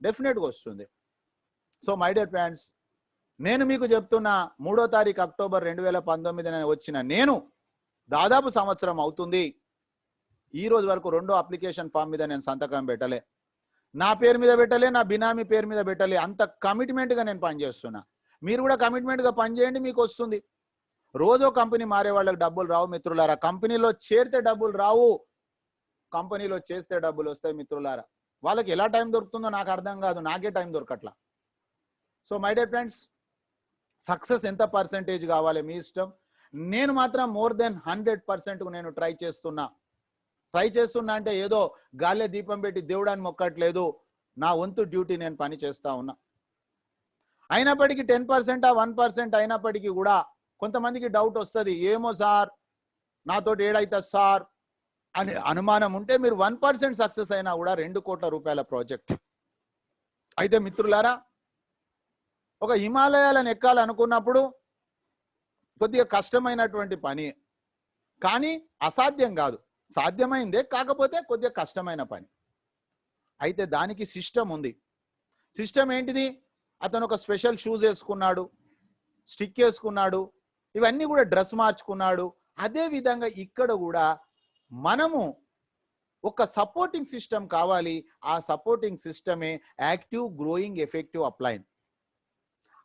డెఫినెట్గా వస్తుంది. సో మై డియర్ ఫ్రెండ్స్, నేను మీకు చెప్తున్నా, 3వ తారీఖు అక్టోబర్ 2019 వచ్చిన నేను దాదాపు సంవత్సరం అవుతుంది. ఈ రోజు వరకు 2వ అప్లికేషన్ ఫామ్ మీద నేను సంతకం పెట్టలే, నా పేరు మీద పెట్టలే, నా బినామీ పేరు మీద పెట్టలే. అంత కమిట్మెంట్గా నేను పనిచేస్తున్నా. మీరు కూడా కమిట్మెంట్గా పనిచేయండి, మీకు వస్తుంది. రోజో కంపెనీ మారే వాళ్ళకి డబ్బులు రావు మిత్రులారా. కంపెనీలో చేరితే డబ్బులు రావు, కంపెనీలో చేస్తే డబ్బులు వస్తాయి మిత్రులారా. వాళ్ళకి ఎలా టైం దొరుకుతుందో నాకు అర్థం కాదు, నాకే టైం దొరకట్లా. So my dear friends, success ఎంత పర్సెంటేజ్ కావాలి మీ ఇష్టం. నేను మాత్రం మోర్ దెన్ 100% నేను ట్రై చేస్తున్నా అంటే ఏదో గాల్లే దీపం పెట్టి దేవుడాన్ని మొక్కట్లేదు. నా వంతు డ్యూటీ నేను పని చేస్తా ఉన్నా. అయినప్పటికీ 10% 1% అయినప్పటికీ కూడా కొంతమందికి డౌట్ వస్తుంది, ఏమో సార్ నాతోటి ఏడైతుంది సార్ అని అనుమానం ఉంటే మీరు 1% సక్సెస్ అయినా కూడా 2 కోట్ల రూపాయల ప్రాజెక్ట్. అయితే మిత్రులారా, ఒక హిమాలయాలను ఎక్కాలనుకున్నప్పుడు కొద్దిగా కష్టమైనటువంటి పని, కానీ అసాధ్యం కాదు, సాధ్యమైందే, కాకపోతే కొద్దిగా కష్టమైన పని. అయితే దానికి సిస్టమ్ ఉంది. సిస్టమ్ ఏంటిది? అతను ఒక స్పెషల్ షూస్ వేసుకున్నాడు, స్టిక్ వేసుకున్నాడు, ఇవన్నీ కూడా డ్రెస్ మార్చుకున్నాడు. అదే విధంగా ఇక్కడ కూడా మనము ఒక సపోర్టింగ్ సిస్టమ్ కావాలి. ఆ సపోర్టింగ్ సిస్టమే యాక్టివ్ గ్రోయింగ్ ఎఫెక్టివ్ అప్లైన్.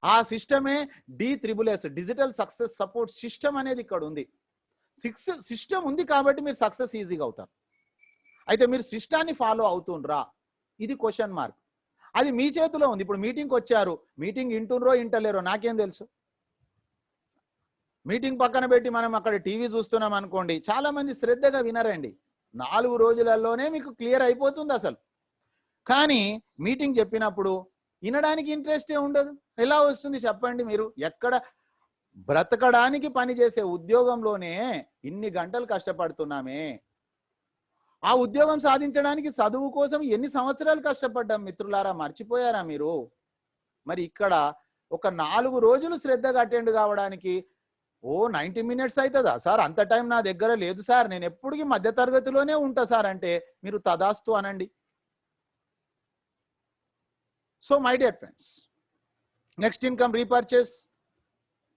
ఆ సిస్టమే D3S digital success support system అనేది ఇక్కడ ఉంది. సిస్టమ్ ఉంది కాబట్టి మీరు సక్సెస్ ఈజీగా అవుతారు. అయితే మీరు సిస్టాన్ని ఫాలో అవుతుండ్రా, ఇది క్వశ్చన్ మార్క్. అది మీ చేతిలో ఉంది. ఇప్పుడు మీటింగ్కి వచ్చారు, మీటింగ్ ఇంటున్రో ఇంటలేరో నాకేం తెలుసు. మీటింగ్ పక్కన పెట్టి మనం అక్కడ టీవీ చూస్తున్నాం అనుకోండి, చాలా మంది శ్రద్ధగా వినరండి. 4 రోజులలోనే మీకు క్లియర్ అయిపోతుంది అసలు. కానీ మీటింగ్ చెప్పినప్పుడు వినడానికి ఇంట్రెస్టే ఉండదు. ఎలా వస్తుంది చెప్పండి మీరు? ఎక్కడ బ్రతకడానికి పనిచేసే ఉద్యోగంలోనే ఇన్ని గంటలు కష్టపడుతున్నామే, ఆ ఉద్యోగం సాధించడానికి చదువు కోసం ఎన్ని సంవత్సరాలు కష్టపడ్డాం మిత్రులారా, మర్చిపోయారా మీరు? మరి ఇక్కడ ఒక 4 రోజులు శ్రద్ధగా అటెండ్ కావడానికి 90 మినిట్స్ అవుతుందా సార్? అంత టైం నా దగ్గర లేదు సార్, నేను ఎప్పటికీ మధ్య తరగతిలోనే ఉంటా సార్ అంటే మీరు తదాస్తు అనండి. So my dear friends, next income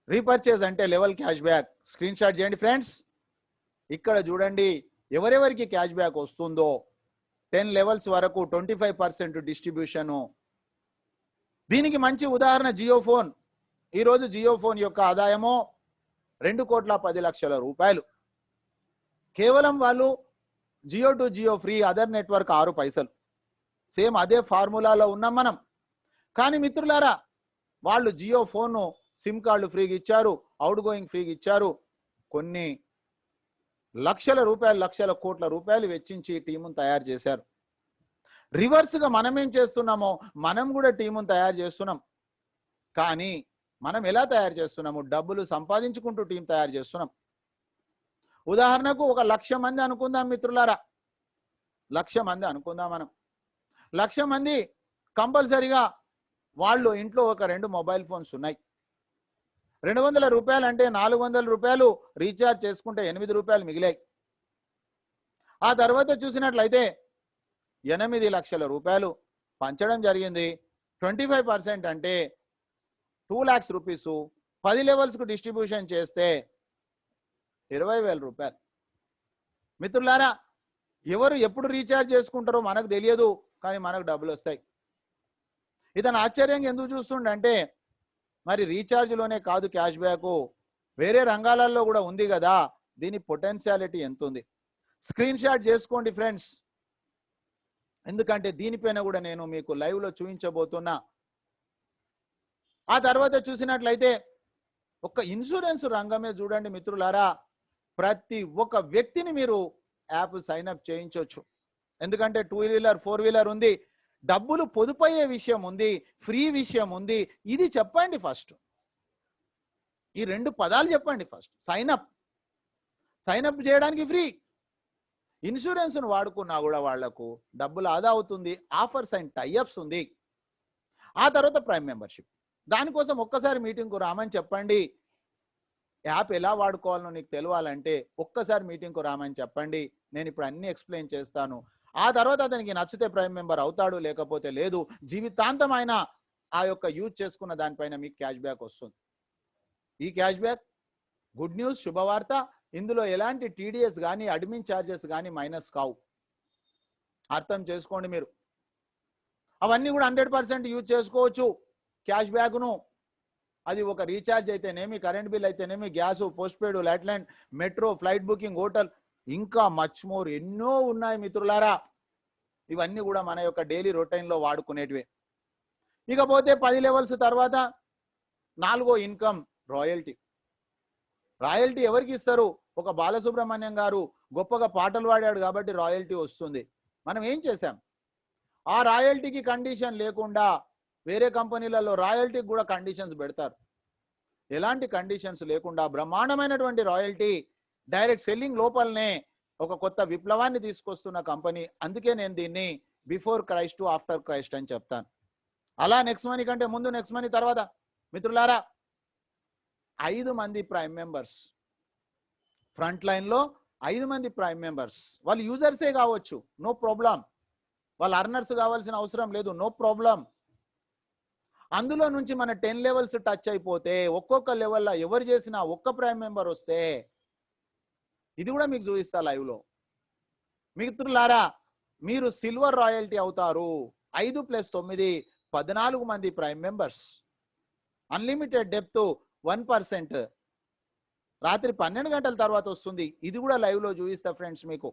repurchase అంటే level cash back. Screenshot చేయండి ఫ్రెండ్స్. ఇక్కడ చూడండి ఎవరెవరికి క్యాష్ బ్యాక్ వస్తుందో. 10 లెవెల్స్ వరకు 25% డిస్ట్రిబ్యూషను. దీనికి మంచి ఉదాహరణ జియో ఫోన్. ఈరోజు జియో ఫోన్ యొక్క ఆదాయము 2,10,00,000 రూపాయలు. కేవలం వాళ్ళు Jio to Jio free, other network 6 పైసలు. సేమ్ అదే ఫార్ములాలో ఉన్నాం మనం. కానీ మిత్రులారా, వాళ్ళు జియో ఫోన్ సిమ్ కార్డులు ఫ్రీగా ఇచ్చారు, అవుట్ గోయింగ్ ఫ్రీగా ఇచ్చారు. కొన్ని లక్షల కోట్ల రూపాయలు వెచ్చించి టీమును తయారు చేశారు. రివర్స్గా మనం ఏం చేస్తున్నామో, మనం కూడా టీమును తయారు చేస్తున్నాం. కానీ మనం ఎలా తయారు చేస్తున్నాము? డబ్బులు సంపాదించుకుంటూ టీం తయారు చేస్తున్నాం. ఉదాహరణకు ఒక 1,00,000 మంది అనుకుందాం మిత్రులారా, 1,00,000 మంది అనుకుందాం మనం. 1,00,000 మంది కంపల్సరిగా వాళ్ళు ఇంట్లో ఒక 2 మొబైల్ ఫోన్స్ ఉన్నాయి. 200 రూపాయలు అంటే 400 రూపాయలు రీఛార్జ్ చేసుకుంటే 8 రూపాయలు మిగిలాయి. ఆ తర్వాత చూసినట్లయితే 8 లక్షల రూపాయలు పంచడం జరిగింది. 25% అంటే 2 lakhs రూపీస్ 10 లెవెల్స్కు డిస్ట్రిబ్యూషన్ చేస్తే 20,000 రూపాయలు. మిత్రులారా, ఎవరు ఎప్పుడు రీఛార్జ్ చేసుకుంటారో మనకు తెలియదు, కానీ మనకు డబ్బులు వస్తాయి. ఇతను ఆశ్చర్యంగా ఎందుకు చూస్తుండంటే, మరి రీఛార్జ్లోనే కాదు క్యాష్ బ్యాక్, వేరే రంగాలలో కూడా ఉంది కదా, దీని పొటెన్షియాలిటీ ఎంత ఉంది? స్క్రీన్ షాట్ చేసుకోండి ఫ్రెండ్స్, ఎందుకంటే దీనిపైన కూడా నేను మీకు లైవ్లో చూపించబోతున్నా. ఆ తర్వాత చూసినట్లయితే ఒక ఇన్సూరెన్స్ రంగమే చూడండి మిత్రులారా, ప్రతి ఒక్క వ్యక్తిని మీరు యాప్ సైన్అప్ చేయించవచ్చు. ఎందుకంటే 2 వీలర్ 4 వీలర్ ఉంది, డబ్బులు పొదుపయ్యే విషయం ఉంది, ఫ్రీ విషయం ఉంది. ఇది చెప్పండి ఫస్ట్, ఈ 2 పదాలు చెప్పండి ఫస్ట్. సైన్అప్ చేయడానికి ఫ్రీ, ఇన్సూరెన్స్ను వాడుకున్నా కూడా వాళ్లకు డబ్బులు ఆదా అవుతుంది, ఆఫర్స్ అండ్ టైఅప్స్ ఉంది. ఆ తర్వాత ప్రైమ్ మెంబర్షిప్. దానికోసం ఒక్కసారి మీటింగ్కు రామని చెప్పండి. యాప్ ఎలా వాడుకోవాలో నీకు తెలియాలంటే ఒక్కసారి మీటింగ్కు రామని చెప్పండి, నేను ఇప్పుడు అన్ని ఎక్స్ప్లెయిన్ చేస్తాను. ఆ తర్వాత అతనికి నచ్చితే ప్రైమ్ మెంబర్ అవుతాడు, లేకపోతే లేదు. జీవితాంతం ఆయన ఆ యొక్క యూజ్ చేసుకున్న దానిపైన మీకు క్యాష్ బ్యాక్ వస్తుంది. ఈ క్యాష్ బ్యాక్ గుడ్ న్యూస్, శుభవార్త. ఇందులో ఎలాంటి టీడీఎస్ కానీ అడ్మిన్ ఛార్జెస్ కానీ మైనస్ కావు, అర్థం చేసుకోండి మీరు. అవన్నీ కూడా 100% యూజ్ చేసుకోవచ్చు క్యాష్ బ్యాక్ను. అది ఒక రీఛార్జ్ అయితేనేమి, కరెంట్ బిల్ అయితేనేమి, gas, post paid, land, metro, flight booking, hotel, ఇంకా మచ్ మోర్ ఎన్నో ఉన్నాయి మిత్రులారా. ఇవన్నీ కూడా మన యొక్క డైలీ రొటీన్ లో వాడుకునేటివే. ఇకపోతే 10 లెవెల్స్ తర్వాత 4వ ఇన్కమ్ రాయల్టీ. రాయల్టీ ఎవరికి ఇస్తారు? ఒక బాలసుబ్రహ్మణ్యం గారు గొప్పగా పాటలు పాడాడు కాబట్టి రాయల్టీ వస్తుంది. మనం ఏం చేశాం? ఆ రాయల్టీకి కండిషన్ లేకుండా వేరే కంపెనీలలో రాయల్టీకి కూడా కండిషన్స్ పెడతారు. ఎలాంటి కండిషన్స్ లేకుండా బ్రహ్మాండమైనటువంటి రాయల్టీ, డైరెక్ట్ సెల్లింగ్ లోపలనే ఒక కొత్త విప్లవాన్ని తీసుకొస్తున్న కంపెనీ. అందుకే నేను దీన్ని before Christ to after Christ అని చెప్తాను. అలా నెక్స్ట్ మనీ కంటే ముందు, నెక్స్ట్ మనీ తర్వాత మిత్రులారా 5 మంది ప్రైమ్ మెంబర్స్, ఫ్రంట్ లైన్ లో 5 మంది ప్రైమ్ మెంబర్స్. వాళ్ళు యూజర్సే కావచ్చు, నో ప్రాబ్లం. వాళ్ళు అర్నర్స్ కావాల్సిన అవసరం లేదు, నో ప్రాబ్లం. అందులో నుంచి మన 10 లెవెల్స్ టచ్ అయిపోతే ఒక్కొక్క లెవెల్లో ఎవరు చేసినా ఒక్క ప్రైమ్ మెంబర్ వస్తే, ఇది కూడా మీకు చూపిస్తా లైవ్ లో. మిత్రులారా మీరు సిల్వర్ రాయల్టీ అవుతారు. 5 + 9 14 మంది ప్రైమ్ మెంబర్స్, అన్లిమిటెడ్ డెప్త్ 1%. రాత్రి 12 గంటల తర్వాత వస్తుంది. ఇది కూడా లైవ్ లో చూపిస్తా ఫ్రెండ్స్ మీకు.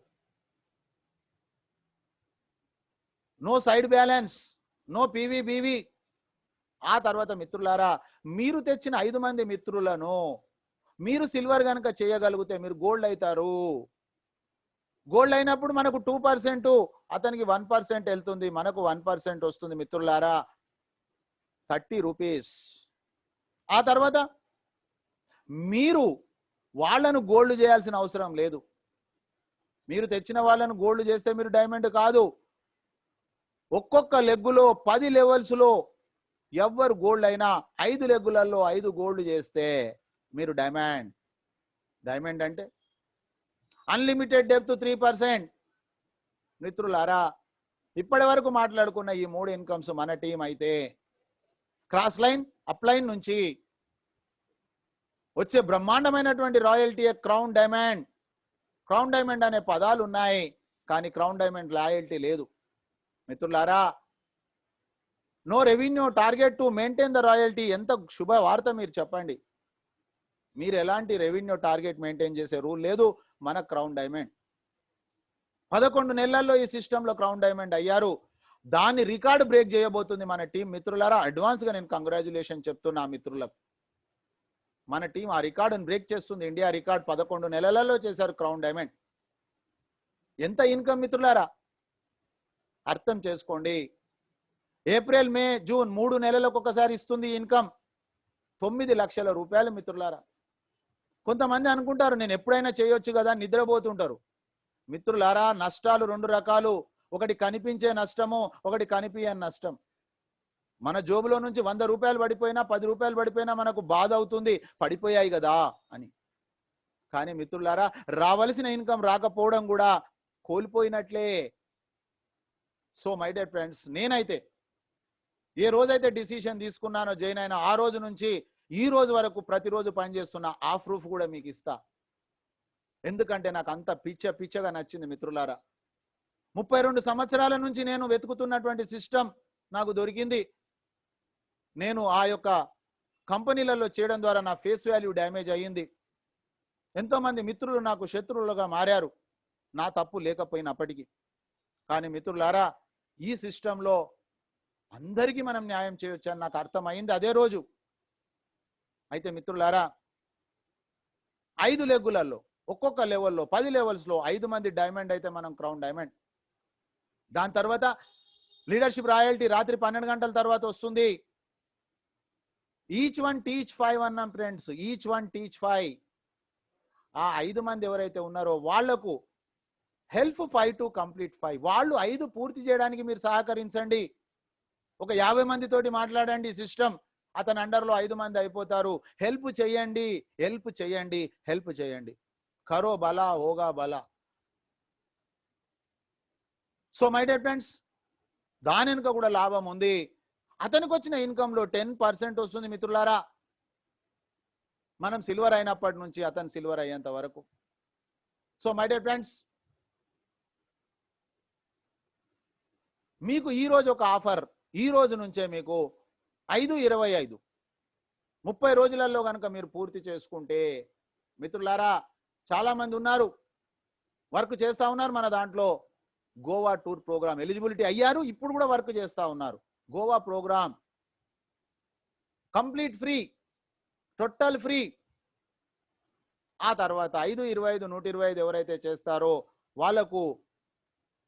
No side balance, no PVBV. ఆ తర్వాత మిత్రులారా మీరు తెచ్చిన 5 మంది మిత్రులను మీరు సిల్వర్ కనుక చేయగలిగితే మీరు గోల్డ్ అవుతారు. గోల్డ్ అయినప్పుడు మనకు 2%, అతనికి 1% వెళ్తుంది, మనకు 1% వస్తుంది మిత్రులారా, 30 రూపీస్. ఆ తర్వాత మీరు వాళ్ళను గోల్డ్ చేయాల్సిన అవసరం లేదు. మీరు తెచ్చిన వాళ్ళను గోల్డ్ చేస్తే మీరు డైమండ్ కాదు. ఒక్కొక్క లెగ్గులో 10 లెవెల్స్ లో ఎవరు గోల్డ్ అయినా 5 లెగ్గులలో 5 గోల్డ్ చేస్తే మీరు డైమండ్. డైమండ్ అంటే అన్లిమిటెడ్ డెప్త్ 3%. మిత్రులారా ఇప్పటి వరకు మాట్లాడుకున్న ఈ 3 ఇన్కమ్స్ మన టీం అయితే క్రాస్ లైన్, అప్ లైన్ నుంచి వచ్చే బ్రహ్మాండమైనటువంటి royalty crown diamond. Crown diamond అనే పదాలు ఉన్నాయి, కానీ క్రౌన్ డైమండ్ రాయల్టీ లేదు మిత్రులారా. No revenue target to maintain the royalty. ఎంత శుభవార్త మీరు చెప్పండి. మీరు ఎలాంటి రెవెన్యూ టార్గెట్ మెయింటైన్ చేసే రూల్ లేదు మన క్రౌన్ డైమండ్. 11 నెలల్లో ఈ సిస్టంలో క్రౌన్ డైమండ్ అయ్యారు. దాన్ని రికార్డు బ్రేక్ చేయబోతుంది మన టీం మిత్రులారా. అడ్వాన్స్ గా నేను కంగ్రాచులేషన్ చెప్తున్నా మిత్రులకు. మన టీం ఆ రికార్డును బ్రేక్ చేస్తుంది. ఇండియా రికార్డ్ 11 నెలలలో చేశారు క్రౌన్ డైమండ్. ఎంత ఇన్కమ్ మిత్రులారా అర్థం చేసుకోండి. ఏప్రిల్, మే, జూన్ 3 నెలలకు ఒకసారి ఇస్తుంది ఇన్కమ్. 9 లక్షల రూపాయలు మిత్రులారా. కొంతమంది అనుకుంటారు నేను ఎప్పుడైనా చేయొచ్చు కదా, నిద్రపోతుంటారు. మిత్రులారా నష్టాలు 2 రకాలు. ఒకటి కనిపించే నష్టము, ఒకటి కనిపించని నష్టం. మన జోబులో నుంచి 100 రూపాయలు పడిపోయినా, 10 రూపాయలు పడిపోయినా మనకు బాధ అవుతుంది, పడిపోయాయి కదా అని. కానీ మిత్రులారా రావాల్సిన ఇన్కమ్ రాకపోవడం కూడా కోల్పోయినట్లే. సో మై డియర్ ఫ్రెండ్స్, నేనైతే ఏ రోజైతే డిసిషన్ తీసుకున్నానో జాయిన్ అయినా ఆ రోజు నుంచి ఈ రోజు వరకు ప్రతిరోజు పనిచేస్తున్న ఆ ప్రూఫ్ కూడా మీకు ఇస్తా. ఎందుకంటే నాకు అంత పిచ్చగా నచ్చింది మిత్రులారా. 32 సంవత్సరాల నుంచి నేను వెతుకుతున్నటువంటి సిస్టమ్ నాకు దొరికింది. నేను ఆ యొక్క కంపెనీలలో చేయడం ద్వారా నా ఫేస్ వాల్యూ డ్యామేజ్ అయ్యింది. ఎంతో మంది మిత్రులు నాకు శత్రువులుగా మారారు, నా తప్పు లేకపోయినప్పటికీ. కానీ మిత్రులారా ఈ సిస్టంలో అందరికీ మనం న్యాయం చేయొచ్చు అని నాకు అర్థమైంది అదే రోజు. అయితే మిత్రులారా 5 లెగ్గులలో ఒక్కొక్క లెవెల్లో 10 లెవెల్స్ లో 5 మంది డైమండ్ అయితే మనం క్రౌన్ డైమండ్. దాని తర్వాత లీడర్షిప్ రాయల్టీ రాత్రి 12 గంటల తర్వాత వస్తుంది. ఈచ్ వన్ టీచ్ 5 అన్నాం ఫ్రెండ్స్. Each one teach 5. ఆ 5 మంది ఎవరైతే ఉన్నారో వాళ్లకు హెల్ప్ 5 టు కంప్లీట్ 5. వాళ్ళు 5 పూర్తి చేయడానికి మీరు సహకరించండి. ఒక 50 మందితోటి మాట్లాడండి సిస్టమ్. అతని అండర్లో 5 మంది అయిపోతారు. హెల్ప్ చేయండి, హెల్ప్ చేయండి, హెల్ప్ చేయండి. కరో బలా హోగా బలా. సో మై డియర్ ఫ్రెండ్స్ దాని వెనుక కూడా లాభం ఉంది. అతనికి వచ్చిన ఇన్కమ్ లో 10% వస్తుంది మిత్రులారా. మనం సిల్వర్ అయినప్పటి నుంచి అతను సిల్వర్ అయ్యేంత వరకు. సో మై డియర్ ఫ్రెండ్స్ మీకు ఈ రోజు ఒక ఆఫర్. ఈ రోజు నుంచే మీకు 5/25 30 రోజులలో కనుక మీరు పూర్తి చేసుకుంటే మిత్రులారా చాలా మంది ఉన్నారు, వర్క్ చేస్తా ఉన్నారు మన దాంట్లో. గోవా టూర్ ప్రోగ్రామ్ ఎలిజిబిలిటీ అయ్యారు, ఇప్పుడు కూడా వర్క్ చేస్తా ఉన్నారు. Goa programme complete free, total free. ఆ తర్వాత 5, 25, 125 ఎవరైతే చేస్తారో వాళ్ళకు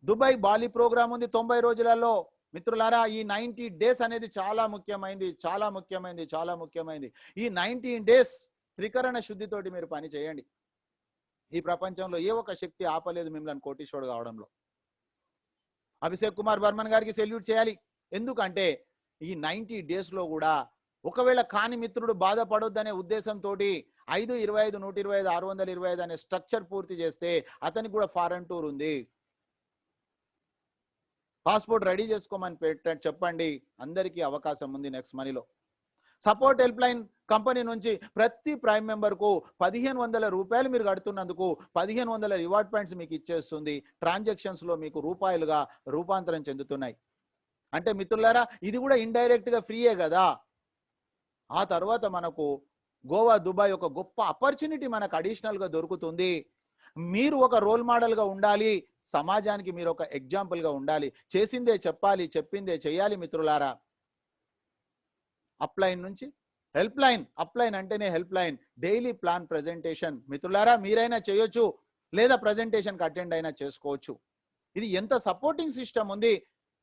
దుబాయ్ బాలి ప్రోగ్రామ్ ఉంది 90 రోజులలో. మిత్రులారా ఈ 90 డేస్ అనేది చాలా ముఖ్యమైనది, చాలా ముఖ్యమైనది, చాలా ముఖ్యమైనది. ఈ 19 డేస్ త్రికరణ శుద్ధితోటి మీరు పని చేయండి. ఈ ప్రపంచంలో ఏ ఒక్క శక్తి ఆపలేదు మిమ్మల్ని కోటీశ్వరుడు కావడంలో. అభిషేక్ కుమార్ బర్మన్ గారికి సెల్యూట్ చేయాలి. ఎందుకంటే ఈ 90 డేస్ లో కూడా ఒకవేళ కాని మిత్రుడు బాధపడొద్దనే ఉద్దేశంతో 5, 25, 125, 625 అనే స్ట్రక్చర్ పూర్తి చేస్తే అతనికి కూడా ఫారెన్ టూర్ ఉంది. పాస్పోర్ట్ రెడీ చేసుకోమని చెప్పండి, అందరికీ అవకాశం ఉంది నెక్స్ట్ మనీలో. సపోర్ట్ హెల్ప్ లైన్ కంపెనీ నుంచి ప్రతి ప్రైమ్ మెంబర్ కు 1500 రూపాయలు మీరు కడుతున్నందుకు 1500 రివార్డ్ పాయింట్స్ మీకు ఇచ్చేస్తుంది. ట్రాన్సాక్షన్స్ లో మీకు రూపాయలుగా రూపాంతరం చెందుతున్నాయి. అంటే మిత్రులారా ఇది కూడా ఇండైరెక్ట్ గా ఫ్రీయే కదా. ఆ తర్వాత మనకు గోవా దుబాయ్ ఒక గొప్ప ఆపర్చునిటీ మనకు అడిషనల్ గా దొరుకుతుంది. మీరు ఒక రోల్ మోడల్ గా ఉండాలి, సమాజానికి మీరు ఒక ఎగ్జాంపుల్ గా ఉండాలి. చేసిందే చెప్పాలి, చెప్పిందే చేయాలి. మిత్రులారా అప్లైన్ నుంచి హెల్ప్ లైన్, అప్లైన్ అంటేనే help line, daily plan presentation. మిత్రులారా మీరైనా చేయొచ్చు, లేదా ప్రెజెంటేషన్ కి అటెండ్ అయినా చేసుకోవచ్చు. ఇది ఎంత సపోర్టింగ్ సిస్టమ్ ఉంది.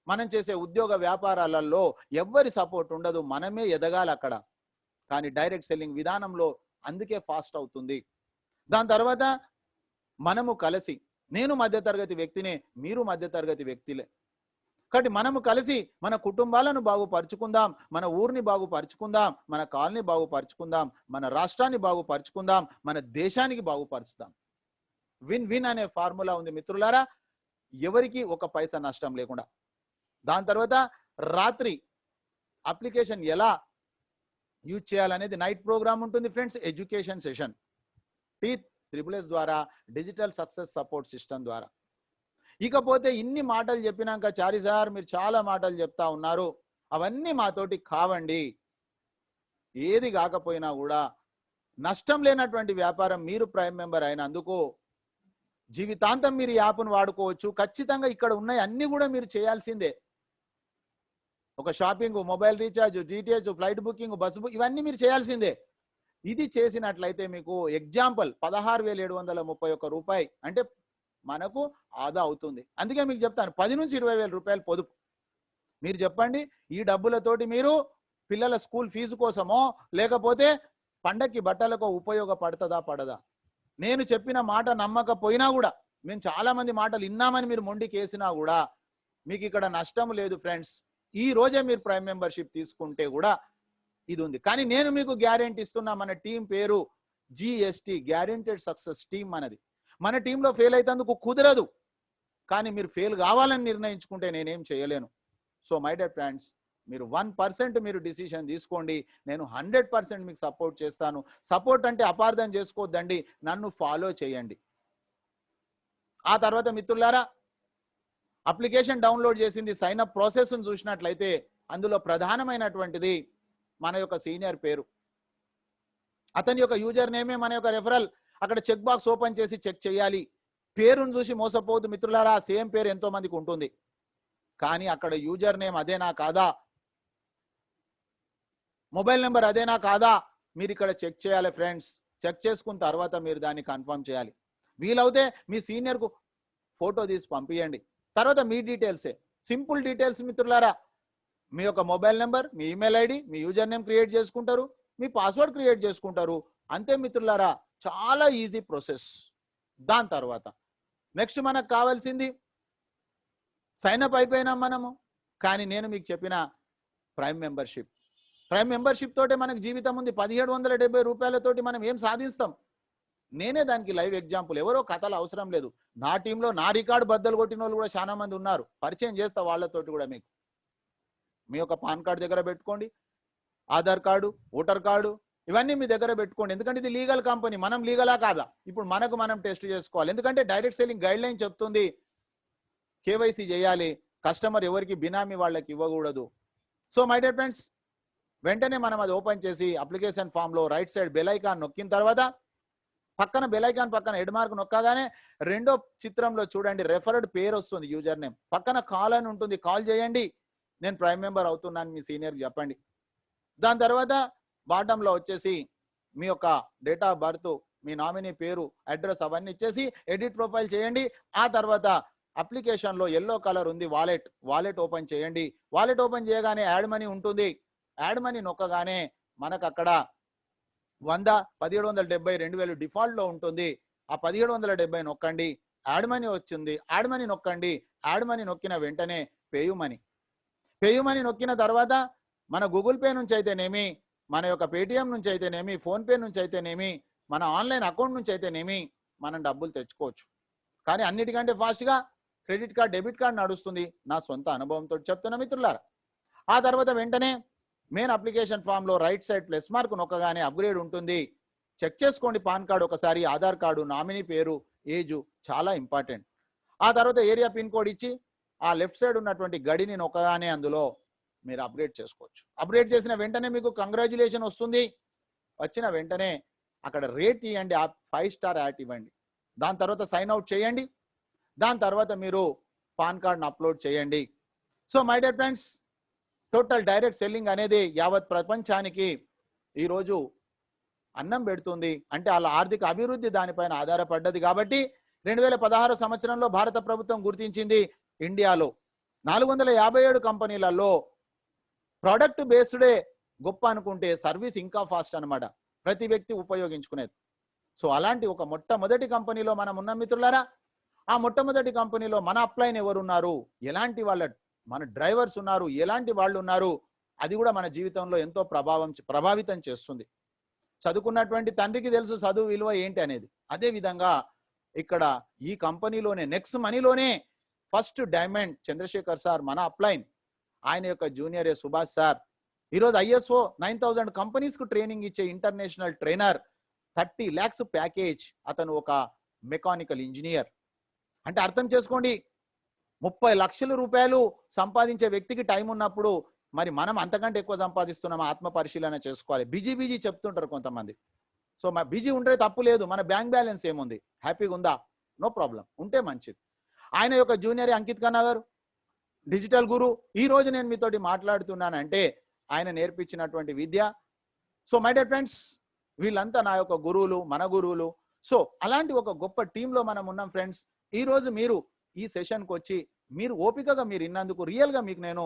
మనం చేసే ఉద్యోగ వ్యాపారాలలో ఎవ్వరి సపోర్ట్ ఉండదు, మనమే ఎదగాలి అక్కడ. కానీ డైరెక్ట్ సెల్లింగ్ విధానంలో అందుకే ఫాస్ట్ అవుతుంది. దాని తర్వాత మనము కలిసి, నేను మధ్యతరగతి వ్యక్తినే, మీరు మధ్యతరగతి వ్యక్తిలే, కాబట్టి మనము కలిసి మన కుటుంబాలను బాగుపరుచుకుందాం, మన ఊరిని బాగుపరుచుకుందాం, మన కాలనీ బాగుపరుచుకుందాం, మన రాష్ట్రాన్ని బాగుపరుచుకుందాం, మన దేశానికి బాగుపరుచుదాం. విన్ విన్ అనే ఫార్ములా ఉంది మిత్రులారా, ఎవరికి ఒక పైసా నష్టం లేకుండా. దాని తర్వాత రాత్రి అప్లికేషన్ ఎలా యూజ్ చేయాలనేది నైట్ ప్రోగ్రామ్ ఉంటుంది ఫ్రెండ్స్. ఎడ్యుకేషన్ సెషన్ T+S ద్వారా, డిజిటల్ సక్సెస్ సపోర్ట్ సిస్టమ్ ద్వారా. ఇకపోతే ఇన్ని మాటలు చెప్పినాక చారి సార్ మీరు చాలా మాటలు చెప్తా ఉన్నారు, అవన్నీ మాతోటి కావండి. ఏది కాకపోయినా కూడా నష్టం లేనటువంటి వ్యాపారం. మీరు ప్రైమ్ మెంబర్ అయినందుకు జీవితాంతం మీరు ఈ యాప్ను వాడుకోవచ్చు. ఖచ్చితంగా ఇక్కడ ఉన్నాయి అన్ని కూడా మీరు చేయాల్సిందే. ఒక shopping, mobile recharge, DTH, flight booking, bus book, ఇవన్నీ మీరు చేయాల్సిందే. ఇది చేసినట్లయితే మీకు ఎగ్జాంపుల్ 16,731 రూపాయి అంటే మనకు ఆదా అవుతుంది. అందుకే మీకు చెప్తాను 10 నుంచి 20,000 రూపాయలు పొదుపు. మీరు చెప్పండి, ఈ డబ్బులతోటి మీరు పిల్లల స్కూల్ ఫీజు కోసమో లేకపోతే పండక్కి బట్టలకు ఉపయోగపడుతుందా పడదా? నేను చెప్పిన మాట నమ్మకపోయినా కూడా, మేము చాలా మంది మాటలు విన్నామని మీరు మొండికేసినా కూడా మీకు ఇక్కడ నష్టం లేదు ఫ్రెండ్స్. ఈ రోజే మీరు ప్రైమ్ మెంబర్షిప్ తీసుకుంటే కూడా ఇది ఉంది. కానీ నేను మీకు గ్యారెంటీ ఇస్తున్నా, మన టీం పేరు GST, గ్యారెంటెడ్ సక్సెస్ టీం మనది. మన టీంలో ఫెయిల్ అయితందుకు కుదరదు, కానీ మీరు ఫెయిల్ కావాలని నిర్ణయించుకుంటే నేనేం చేయలేను. సో మై డియర్ ఫ్రెండ్స్, మీరు 1% మీరు డిసిషన్ తీసుకోండి, నేను 100% మీకు సపోర్ట్ చేస్తాను. సపోర్ట్ అంటే అపార్థం చేసుకోవద్దండి, నన్ను ఫాలో చేయండి. ఆ తర్వాత మిత్రులారా అప్లికేషన్ డౌన్లోడ్ చేసింది సైన్ అప్ ప్రాసెస్ చూసినట్లయితే అందులో ప్రధానమైనటువంటిది మన యొక్క సీనియర్ పేరు, అతని యొక్క యూజర్ నేమే మన యొక్క రెఫరల్. అక్కడ చెక్ బాక్స్ ఓపెన్ చేసి చెక్ చేయాలి. పేరును చూసి మోసపోవద్దు మిత్రులారా, సేమ్ పేరు ఎంతో మందికి ఉంటుంది, కానీ అక్కడ యూజర్ నేమ్ అదేనా కాదా, మొబైల్ నెంబర్ అదేనా కాదా, మీరు ఇక్కడ చెక్ చేయాలి ఫ్రెండ్స్. చెక్ చేసుకున్న తర్వాత మీరు దాన్ని కన్ఫర్మ్ చేయాలి. వీలవుతే మీ సీనియర్కు ఫోటో తీసి పంపించండి. తర్వాత మీ డీటెయిల్సే, సింపుల్ డీటెయిల్స్ మిత్రులారా. మీ యొక్క మొబైల్ నెంబర్, మీ ఈమెయిల్ ఐడి, మీ యూజర్ నేమ్ క్రియేట్ చేసుకుంటారు, మీ పాస్వర్డ్ క్రియేట్ చేసుకుంటారు, అంతే మిత్రులారా. చాలా ఈజీ ప్రాసెస్. దాని తర్వాత నెక్స్ట్ మనకు కావాల్సింది సైన్అప్ అయిపోయినాం మనము, కానీ నేను మీకు చెప్పిన ప్రైమ్ మెంబర్షిప్. ప్రైమ్ మెంబర్షిప్ తోటే మనకు జీవితం ఉంది. 1770 రూపాయలతోటి మనం ఏం సాధిస్తాం? నేనే దానికి లైవ్ ఎగ్జాంపుల్. ఎవరో కథలు అవసరం లేదు. నా టీంలో నా రికార్డు బద్దలు కొట్టిన వాళ్ళు కూడా చాలా మంది ఉన్నారు. పరిచయం చేస్తా వాళ్ళతోటి కూడా. మీకు మీ యొక్క పాన్ కార్డు దగ్గర పెట్టుకోండి, ఆధార్ కార్డు, ఓటర్ కార్డు, ఇవన్నీ మీ దగ్గర పెట్టుకోండి. ఎందుకంటే ఇది లీగల్ కంపెనీ, మనం లీగలా కాదా ఇప్పుడు మనకు మనం టెస్ట్ చేసుకోవాలి. ఎందుకంటే డైరెక్ట్ సెల్లింగ్ గైడ్ లైన్ చెప్తుంది KYC చేయాలి, కస్టమర్ ఎవరికి బినామీ వాళ్ళకి ఇవ్వకూడదు. సో మై డియర్ ఫ్రెండ్స్, వెంటనే మనం అది ఓపెన్ చేసి అప్లికేషన్ ఫామ్ లో రైట్ సైడ్ బెల్ ఐకాన్ నొక్కిన తర్వాత పక్కన బెల్ ఐకాన్ పక్కన హెడ్ మార్క్ నొక్కగానే రెండో చిత్రంలో చూడండి రెఫర్డ్ పేరు వస్తుంది, యూజర్ నేమ్ పక్కన కాల్ అని ఉంటుంది, కాల్ చేయండి, నేను ప్రైమ్ మెంబర్ అవుతున్నాను మీ సీనియర్కి చెప్పండి. దాని తర్వాత బాటంలో వచ్చేసి మీ యొక్క date of birth, me nominee పేరు, అడ్రస్ అవన్నీ ఇచ్చేసి ఎడిట్ ప్రొఫైల్ చేయండి. ఆ తర్వాత అప్లికేషన్ లో ఎల్లో కలర్ ఉంది వాలెట్ ఓపెన్ చేయండి. వాలెట్ ఓపెన్ చేయగానే యాడ్ మనీ ఉంటుంది. యాడ్ మనీ నొక్కగానే మనకు అక్కడ 100, 1770, 2000 డిఫాల్ట్ లో ఉంటుంది. ఆ 1770 నొక్కండి, యాడ్ మనీ వచ్చింది, యాడ్ మనీ నొక్కండి. యాడ్ మనీ నొక్కిన వెంటనే పేయు మనీ నొక్కిన తర్వాత మన గూగుల్ పే నుంచి అయితేనేమి, మన యొక్క పేటిఎం నుంచి అయితేనేమి, ఫోన్ పే నుంచి అయితేనేమి, మన ఆన్లైన్ అకౌంట్ నుంచి అయితేనేమి మనం డబ్బులు తెచ్చుకోవచ్చు. కానీ అన్నిటికంటే ఫాస్ట్ గా క్రెడిట్ కార్డ్, డెబిట్ కార్డ్ నడుస్తుంది, నా సొంత అనుభవంతో చెప్తున్న మిత్రులారా. ఆ తర్వాత వెంటనే మెయిన్ అప్లికేషన్ ఫామ్ లో రైట్ సైడ్ ప్లస్ మార్క్ నొక్కగానే అప్గ్రేడ్ ఉంటుంది. చెక్ చేసుకోండి పాన్ కార్డు ఒకసారి, ఆధార్ కార్డు, నామినీ పేరు, ఏజ్ చాలా ఇంపార్టెంట్. ఆ తర్వాత ఏరియా పిన్ కోడ్ ఇచ్చి ఆ లెఫ్ట్ సైడ్ ఉన్నటువంటి గడిని నొక్కగానే అందులో మీరు అప్గ్రేడ్ చేసుకోవచ్చు. అప్గ్రేడ్ చేసిన వెంటనే మీకు కంగ్రాచులేషన్ వస్తుంది. వచ్చిన వెంటనే అక్కడ రేట్ ఇవ్వండి, 5 స్టార్ యాట్ ఇవ్వండి. దాని తర్వాత సైన్ అవుట్ చేయండి. దాని తర్వాత మీరు పాన్ కార్డ్ని అప్లోడ్ చేయండి. So my dear friends, total direct selling అనేది యావత్ ప్రపంచానికి ఈరోజు అన్నం పెడుతుంది. అంటే వాళ్ళ ఆర్థిక అభివృద్ధి దానిపైన ఆధారపడ్డది. కాబట్టి 2016 సంవత్సరంలో భారత ప్రభుత్వం గుర్తించింది, ఇండియాలో 457 కంపెనీలలో ప్రొడక్ట్ బేస్డే గొప్ప అనుకుంటే సర్వీస్ ఇంకా ఫాస్ట్ అనమాట, ప్రతి వ్యక్తి ఉపయోగించుకునేది. సో అలాంటి ఒక మొట్టమొదటి కంపెనీలో మనం ఉన్న మిత్రులారా. ఆ మొట్టమొదటి కంపెనీలో మన అప్లైన్ ఎవరు ఉన్నారు, ఎలాంటి మన డ్రైవర్స్ ఉన్నారు, ఎలాంటి వాళ్ళు ఉన్నారు, అది కూడా మన జీవితంలో ఎంతో ప్రభావితం చేస్తుంది. చదువుకున్నటువంటి తండ్రికి తెలుసు చదువు విలువ ఏంటి అనేది. అదే విధంగా ఇక్కడ ఈ కంపెనీలోనే నెక్స్ట్ మనీలోనే ఫస్ట్ డైమండ్ చంద్రశేఖర్ సార్ మన అప్లైన్, ఆయన యొక్క జూనియర్ సుభాష్ సార్ ఈరోజు ISO 9000 కంపెనీస్ కు ట్రైనింగ్ ఇచ్చే ఇంటర్నేషనల్ ట్రైనర్, 30 lakhs ప్యాకేజ్. అతను ఒక మెకానికల్ ఇంజనీర్. అంటే అర్థం చేసుకోండి, 30 లక్షల రూపాయలు సంపాదించే వ్యక్తికి టైం ఉన్నప్పుడు మరి మనం అంతకంటే ఎక్కువ సంపాదిస్తున్నాం, ఆత్మ పరిశీలన చేసుకోవాలి. బిజీ చెప్తుంటారు కొంతమంది. సో బిజీ ఉంటే తప్పు లేదు, మన బ్యాంక్ బ్యాలెన్స్ ఏముంది, హ్యాపీగా ఉందా, నో ప్రాబ్లం, ఉంటే మంచిది. ఆయన యొక్క జూనియర్ అంకిత్ ఖన్నా గారు డిజిటల్ గురు. ఈ రోజు నేను మీతోటి మాట్లాడుతున్నానంటే ఆయన నేర్పించినటువంటి విద్య. సో మై డియర్ ఫ్రెండ్స్, వీళ్ళంతా నా యొక్క గురువులు, మన గురువులు. సో అలాంటి ఒక గొప్ప టీంలో మనం ఉన్నాం ఫ్రెండ్స్. ఈ రోజు మీరు ఈ సెషన్కి వచ్చి మీరు ఓపికగా మీరు ఇన్నందుకు రియల్గా మీకు నేను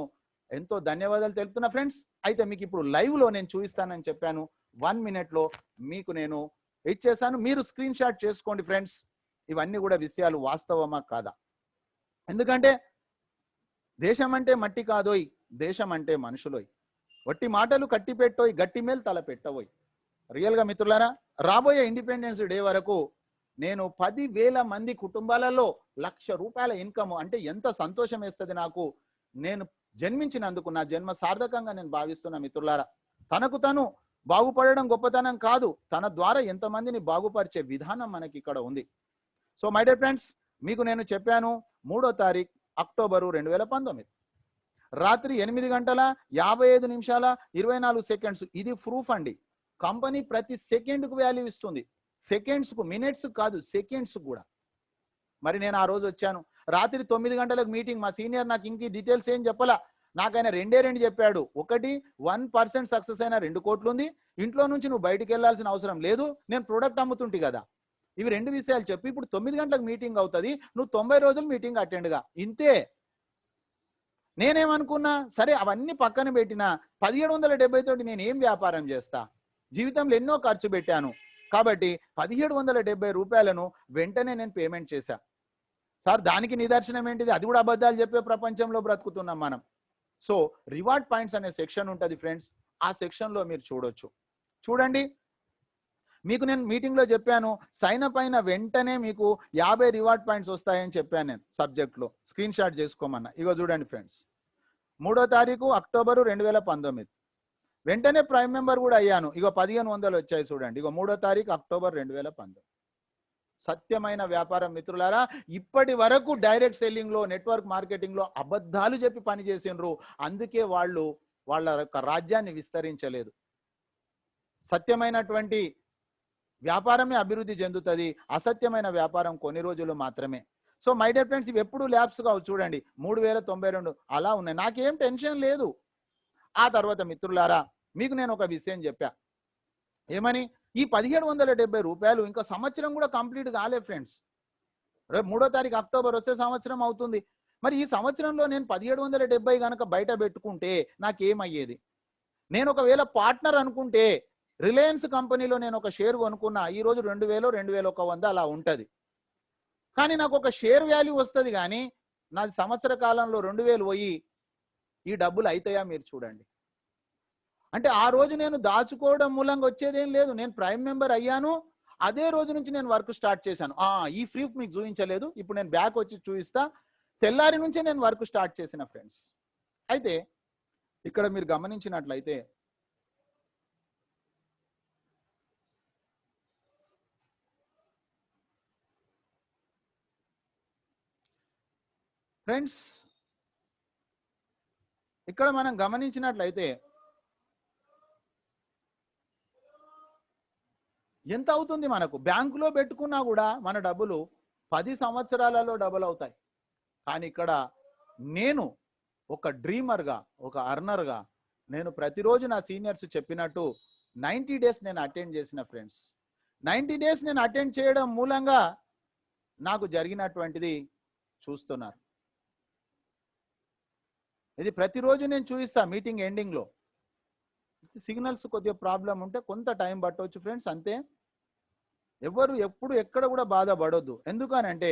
ఎంతో ధన్యవాదాలు తెలుపుతున్నా ఫ్రెండ్స్. అయితే మీకు ఇప్పుడు లైవ్ లో నేను చూపిస్తానని చెప్పాను, 1 minute లో మీకు నేను ఇచ్చేసాను. మీరు స్క్రీన్ షాట్ చేసుకోండి ఫ్రెండ్స్. ఇవన్నీ కూడా విషయాలు వాస్తవమా కాదా? ఎందుకంటే దేశం అంటే మట్టి కాదోయ్, దేశం అంటే మనుషులోయ్, వట్టి మాటలు కట్టి పెట్టోయ్, గట్టి మేలు తల పెట్టవోయ్. రియల్గా మిత్రులారా, రాబోయే ఇండిపెండెన్స్ డే వరకు నేను 10,000 మంది కుటుంబాలలో 1,00,000 రూపాయల ఇన్కమ్ అంటే ఎంత సంతోషం వేస్తుంది నాకు. నేను జన్మించినందుకు నా జన్మ సార్థకంగా నేను భావిస్తున్నా మిత్రులారా. తనకు తను బాగుపడడం గొప్పతనం కాదు, తన ద్వారా ఎంతమందిని బాగుపరిచే విధానం మనకి ఇక్కడ ఉంది. సో మై డియర్ ఫ్రెండ్స్, మీకు నేను చెప్పాను 3వ తారీఖు అక్టోబరు 2019 రాత్రి 8:55:24 ఇది ప్రూఫ్ అండి. కంపెనీ ప్రతి సెకండ్కు వాల్యూ ఇస్తుంది, సెకండ్స్కు, మినిట్స్ కాదు, సెకండ్స్ కూడా. మరి నేను ఆ రోజు వచ్చాను, రాత్రి 9 గంటలకు మీటింగ్. మా సీనియర్ నాకు ఇంక డీటెయిల్స్ ఏం చెప్పలా, నాకైనా 2 చెప్పాడు. ఒకటి 1% సక్సెస్ అయినా 2 కోట్లు ఉంది, ఇంట్లో నుంచి నువ్వు బయటికి వెళ్లాల్సిన అవసరం లేదు, నేను ప్రొడక్ట్ అమ్ముతుంటి కదా. ఇవి 2 విషయాలు చెప్పి ఇప్పుడు 9 గంటలకు మీటింగ్ అవుతుంది, నువ్వు 90 రోజులు మీటింగ్ అటెండ్గా, ఇంతే. నేనేమనుకున్నా, సరే అవన్నీ పక్కన పెట్టినా 1770 తోటి నేను ఏం వ్యాపారం చేస్తా, జీవితంలో ఎన్నో ఖర్చు పెట్టాను కాబట్టి 1770 రూపాయలను వెంటనే నేను పేమెంట్ చేశా. సార్ దానికి నిదర్శనం ఏంటిది, అది కూడా అబద్ధాలు చెప్పే ప్రపంచంలో బ్రతుకుతున్నాం మనం. సో రివార్డ్ పాయింట్స్ అనే సెక్షన్ ఉంటుంది ఫ్రెండ్స్, ఆ సెక్షన్ లో మీరు చూడొచ్చు. చూడండి, మీకు నేను మీటింగ్ లో చెప్పాను, సైన్ అప్ అయిన వెంటనే మీకు 50 రివార్డ్ పాయింట్స్ వస్తాయని చెప్పాను నేను సబ్జెక్ట్ లో. Screen shot చేసుకోమన్నా. ఇగో చూడండి ఫ్రెండ్స్, 3వ తారీఖు అక్టోబరు 2019 వెంటనే ప్రైమ్ మెంబర్ కూడా అయ్యాను. ఇగో 1500 వచ్చాయి చూడండి. ఇగో 3వ తారీఖు అక్టోబర్ 2019. సత్యమైన వ్యాపారం మిత్రులారా. ఇప్పటి వరకు డైరెక్ట్ సెల్లింగ్ లో, నెట్వర్క్ మార్కెటింగ్ లో అబద్ధాలు చెప్పి పని చేసిండ్రు, అందుకే వాళ్ళు వాళ్ళ యొక్క రాజ్యాన్ని విస్తరించలేదు. సత్యమైనటువంటి వ్యాపారమే అభివృద్ధి చెందుతుంది, అసత్యమైన వ్యాపారం కొన్ని రోజులు మాత్రమే. సో మై డియర్ ఫ్రెండ్స్, ఇవి ఎప్పుడు ల్యాబ్స్ కావు. చూడండి 3092 అలా ఉన్నాయి, నాకేం టెన్షన్ లేదు. ఆ తర్వాత మిత్రులారా, మీకు నేను ఒక విషయం చెప్పా, ఏమని, ఈ 1770 రూపాయలు ఇంకా సంవత్సరం కూడా కంప్లీట్ కాలే ఫ్రెండ్స్. రేపు 3వ తారీఖు అక్టోబర్ వస్తే సంవత్సరం అవుతుంది. మరి ఈ సంవత్సరంలో నేను 1770 కనుక బయట పెట్టుకుంటే నాకేమయ్యేది? నేను ఒకవేళ పార్ట్నర్ అనుకుంటే రిలయన్స్ కంపెనీలో నేను ఒక షేర్ కొనుక్కున్నా, ఈ రోజు 2000 2100 అలా ఉంటుంది. కానీ నాకు ఒక షేర్ వాల్యూ వస్తుంది, కానీ నాది సంవత్సర కాలంలో 2000 పోయి ఈ డబ్బులు అవుతాయా? మీరు చూడండి. అంటే ఆ రోజు నేను దాచుకోవడం మూలంగా వచ్చేదేం లేదు. నేను ప్రైమ్ మెంబర్ అయ్యాను, అదే రోజు నుంచి నేను వర్క్ స్టార్ట్ చేశాను. ఈ ప్రూఫ్ మీకు చూపించలేదు, ఇప్పుడు నేను బ్యాక్ వచ్చి చూపిస్తా. తెల్లారి నుంచే నేను వర్క్ స్టార్ట్ చేసిన ఫ్రెండ్స్. అయితే ఇక్కడ మీరు గమనించినట్లయితే ఫ్రెండ్స్, ఇక్కడ మనం గమనించినట్లయితే ఎంత అవుతుంది మనకు? బ్యాంకులో పెట్టుకున్నా కూడా మన డబ్బులు 10 సంవత్సరాలలో డబుల్ అవుతాయి. కానీ ఇక్కడ నేను ఒక డ్రీమర్గా, ఒక అర్నర్గా, నేను ప్రతిరోజు నా సీనియర్స్ చెప్పినట్టు 90 డేస్ నేను అటెండ్ చేసిన ఫ్రెండ్స్. 90 డేస్ నేను అటెండ్ చేయడం మూలంగా నాకు జరిగినటువంటిది చూస్తున్నారు. ఇది ప్రతిరోజు నేను చూపిస్తా మీటింగ్ ఎండింగ్లో. సిగ్నల్స్ కొద్దిగా ప్రాబ్లం ఉంటే కొంత టైం పట్టవచ్చు ఫ్రెండ్స్, అంతే. ఎవరు ఎప్పుడు ఎక్కడ కూడా బాధపడొద్దు. ఎందుకనంటే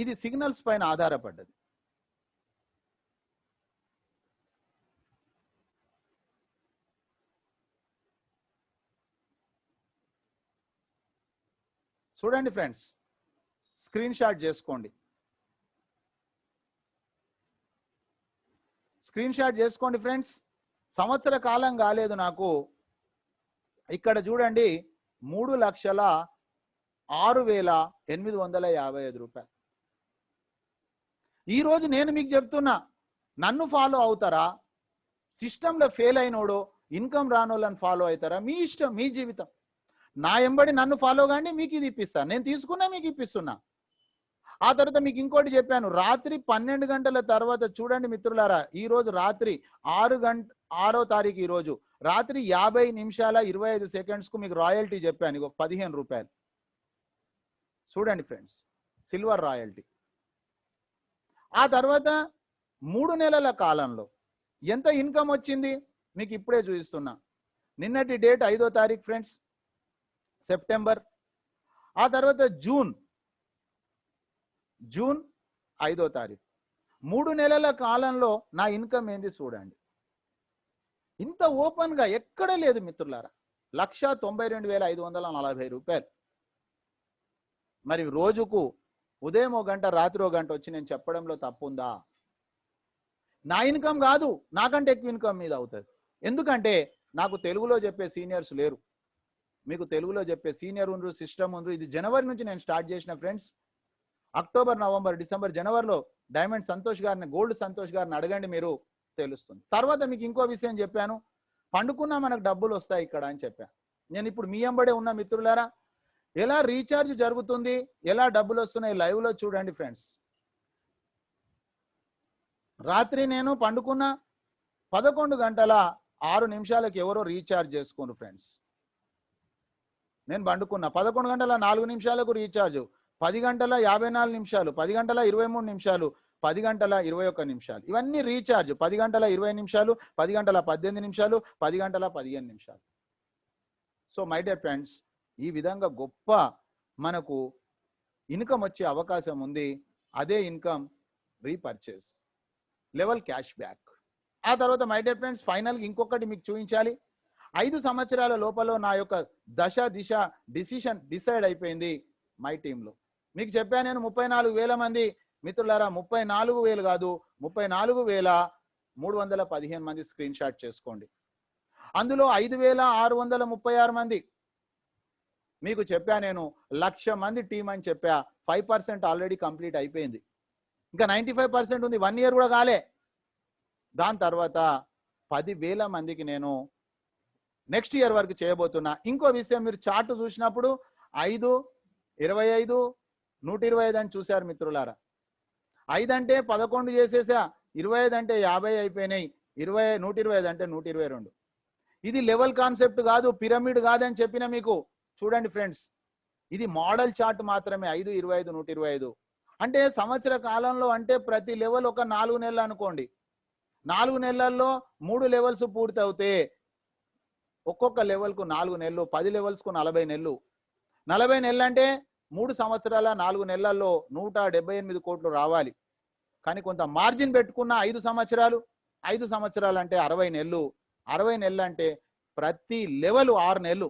ఇది సిగ్నల్స్ పైన ఆధారపడ్డది. చూడండి ఫ్రెండ్స్, స్క్రీన్ షాట్ చేసుకోండి. స్క్రీన్ షాట్ చేసుకోండి ఫ్రెండ్స్. సంవత్సర కాలం కాలేదు నాకు. ఇక్కడ చూడండి 3,06,855 రూపాయలు. ఈరోజు నేను మీకు చెప్తున్నా, నన్ను ఫాలో అవుతారా, సిస్టంలో ఫెయిల్ అయినోడో ఇన్కమ్ రానోళ్ళని ఫాలో అవుతారా? మీ ఇష్టం, మీ జీవితం. నా ఎంబడి నన్ను ఫాలో కాండి, మీకు ఇది ఇప్పిస్తాను. నేను తీసుకున్నా, మీకు ఇప్పిస్తున్నా. ఆ తర్వాత మీకు ఇంకోటి చెప్పాను, రాత్రి 12 గంటల తర్వాత చూడండి మిత్రులారా, ఈ రోజు రాత్రి 6వ తారీఖు, ఈ రోజు రాత్రి 50 నిమిషాల 25 సెకండ్స్ కు మీకు రాయల్టీ చెప్పాను, ఇగో 15 రూపాయలు. చూడండి ఫ్రెండ్స్, సిల్వర్ రాయల్టీ. ఆ తర్వాత 3 నెలల కాలంలో ఎంత ఇన్కమ్ వచ్చింది మీకు ఇప్పుడే చూపిస్తున్నా. నిన్నటి డేట్ 5వ తారీఖు ఫ్రెండ్స్, సెప్టెంబర్. ఆ తర్వాత జూన్ 5వ తారీఖు. 3 నెలల కాలంలో నా ఇన్కమ్ ఏంది చూడండి. ఇంత ఓపెన్ గా ఎక్కడ లేదు మిత్రులారా. 1,92,540 రూపాయలు. మరి రోజుకు ఉదయం 1 గంట, రాత్రి 1 గంట వచ్చి నేను చెప్పడంలో తప్పుందా? నా ఇన్కమ్ కాదు, నాకంటే ఎక్కువ ఇన్కమ్ మీద అవుతుంది. ఎందుకంటే నాకు తెలుగులో చెప్పే సీనియర్స్ లేరు. మీకు తెలుగులో చెప్పే సీనియర్ ఉండ్రు, సిస్టమ్ ఉండ్రు. ఇది జనవరి నుంచి నేను స్టార్ట్ చేసిన ఫ్రెండ్స్. అక్టోబర్, నవంబర్, డిసెంబర్, జనవరిలో డైమండ్ సంతోష్ గారిని, గోల్డ్ సంతోష్ గారిని అడగండి, మీరు తెలుస్తుంది. తర్వాత మీకు ఇంకో విషయం చెప్పాను, పండుకున్నా మనకు డబ్బులు వస్తాయి ఇక్కడ అని చెప్పాను. నేను ఇప్పుడు మీ ఎంబడే ఉన్న మిత్రులారా, ఎలా రీఛార్జ్ జరుగుతుంది, ఎలా డబ్బులు వస్తున్నాయి లైవ్ లో చూడండి ఫ్రెండ్స్. రాత్రి నేను పండుకున్న 11:06 ఎవరో రీఛార్జ్ చేసుకోండి ఫ్రెండ్స్. నేను పండుకున్నా 11:04 రీఛార్జ్, 10:54, 10:23, 10:21. ఇవన్నీ recharge. 10:20, 10:18, 10:15. So my dear friends, ఈ విధంగా గొప్ప మనకు ఇన్కమ్ వచ్చే అవకాశం ఉంది. అదే income repurchase, level cash back. ఆ తర్వాత మై డియర్ ఫ్రెండ్స్, ఫైనల్గా ఇంకొకటి మీకు చూపించాలి. 5 సంవత్సరాల లోపల నా యొక్క దిశ డిసిషన్ డిసైడ్ అయిపోయింది మై టీంలో. మీకు చెప్పాను నేను 34,000 మంది మిత్రులారా, 34,000 కాదు, 34,315 మంది స్క్రీన్ షాట్ చేసుకోండి. అందులో 5,636 మంది మీకు చెప్పా నేను 1,00,000 మంది టీం అని చెప్పా. 5% ఆల్రెడీ కంప్లీట్ అయిపోయింది, ఇంకా 95% ఉంది. 1 ఇయర్ కూడా కాలే. దాని తర్వాత 10,000 మందికి నేను నెక్స్ట్ ఇయర్ వరకు చేయబోతున్నా. ఇంకో విషయం, మీరు చార్ట్ చూసినప్పుడు 5, 25, 125 అని చూశారు మిత్రులారా. 5 అంటే 11 చేసేసా, 25 అంటే 50 అయిపోయినాయి, 125 అంటే 122. ఇది లెవెల్ కాన్సెప్ట్ కాదు, పిరమిడ్ కాదని చెప్పిన మీకు. చూడండి ఫ్రెండ్స్, ఇది మోడల్ చార్ట్ మాత్రమే. 5, 25, 125 అంటే సంవత్సర కాలంలో, అంటే ప్రతి లెవెల్ ఒక 4 నెలలు అనుకోండి. 4 నెలల్లో 3 లెవెల్స్ పూర్తి అవుతే ఒక్కొక్క లెవెల్కు 4 నెలలు, 10 లెవెల్స్కు 40 నెలలు. 40 నెలలు అంటే 3 సంవత్సరాల 4 నెలల్లో 178 కోట్లు రావాలి. కానీ కొంత మార్జిన్ పెట్టుకున్న 5 సంవత్సరాలు, 5 సంవత్సరాలు అంటే 60 నెలలు. 60 నెలలు అంటే ప్రతి లెవెల్ 6 నెలలు.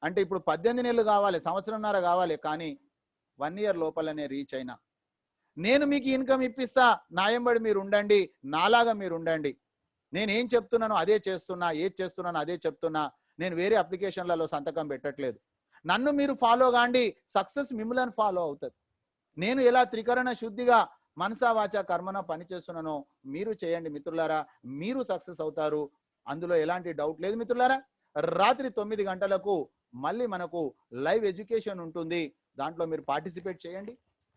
అంటే ఇప్పుడు 18 నెలలు కావాలి, సంవత్సరంన్నర కావాలి. కానీ 1 ఇయర్ లోపలనే రీచ్ అయినా నేను మీకు ఇన్కమ్ ఇప్పిస్తా. నాయంబడి మీరు ఉండండి, నాలాగా మీరు ఉండండి. నేను ఏం చెప్తున్నానో అదే చేస్తున్నా, ఏది చేస్తున్నానో అదే చెప్తున్నా. నేను వేరే అప్లికేషన్లలో సంతకం పెట్టట్లేదు. నన్ను మీరు ఫాలో కాండి, సక్సెస్ మిమ్మల్ని ఫాలో అవుతుంది. నేను ఎలా త్రికరణ శుద్ధిగా మనసా వాచ కర్మన పని చేస్తున్నానో మీరు చేయండి మిత్రులారా, మీరు సక్సెస్ అవుతారు. అందులో ఎలాంటి డౌట్ లేదు మిత్రులారా. రాత్రి 9 గంటలకు మళ్ళీ మనకు లైవ్ ఎడ్యుకేషన్ ఉంటుంది. దాంట్లో మీరు పార్టిసిపేట్ చేయండి.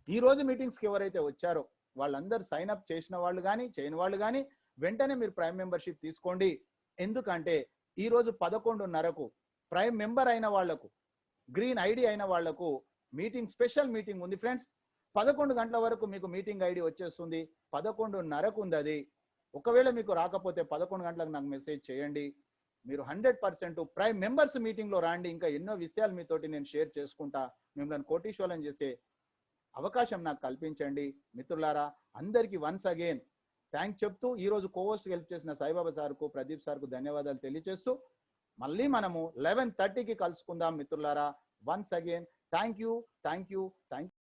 ఈ రోజు మీటింగ్స్కి ఎవరైతే వచ్చారో వాళ్ళందరూ సైన్ అప్ చేసిన వాళ్ళు కానీ చేయని వాళ్ళు కానీ వెంటనే మీరు ప్రైమ్ మెంబర్షిప్ తీసుకోండి. ఎందుకంటే ఈ రోజు 11:30కు ప్రైమ్ మెంబర్ అయిన వాళ్లకు, గ్రీన్ ఐడి అయిన వాళ్లకు మీటింగ్, స్పెషల్ మీటింగ్ ఉంది ఫ్రెండ్స్. 11 గంటల వరకు మీకు మీటింగ్ ఐడి వచ్చేస్తుంది. 11:30కు ఉంది అది. ఒకవేళ మీకు రాకపోతే 11 గంటలకు నాకు మెసేజ్ చేయండి. మీరు 100% ప్రైమ్ మెంబర్స్ మీటింగ్ లో రాండి. ఇంకా ఎన్నో విషయాలు మీతోటి నేను షేర్ చేసుకుంటా. మిమ్మల్ని కోటీశ్వరం చేసే అవకాశం నాకు కల్పించండి మిత్రులారా. అందరికీ వన్స్ అగైన్ థ్యాంక్స్ చెప్తూ, ఈ రోజు కోహోస్ట్ హెల్ప్ చేసిన సాయిబాబా సార్కు, ప్రదీప్ సార్కు ధన్యవాదాలు తెలియజేస్తూ మళ్ళీ మనము 11:30కి కలుసుకుందాం మిత్రులారా. Once again thank you.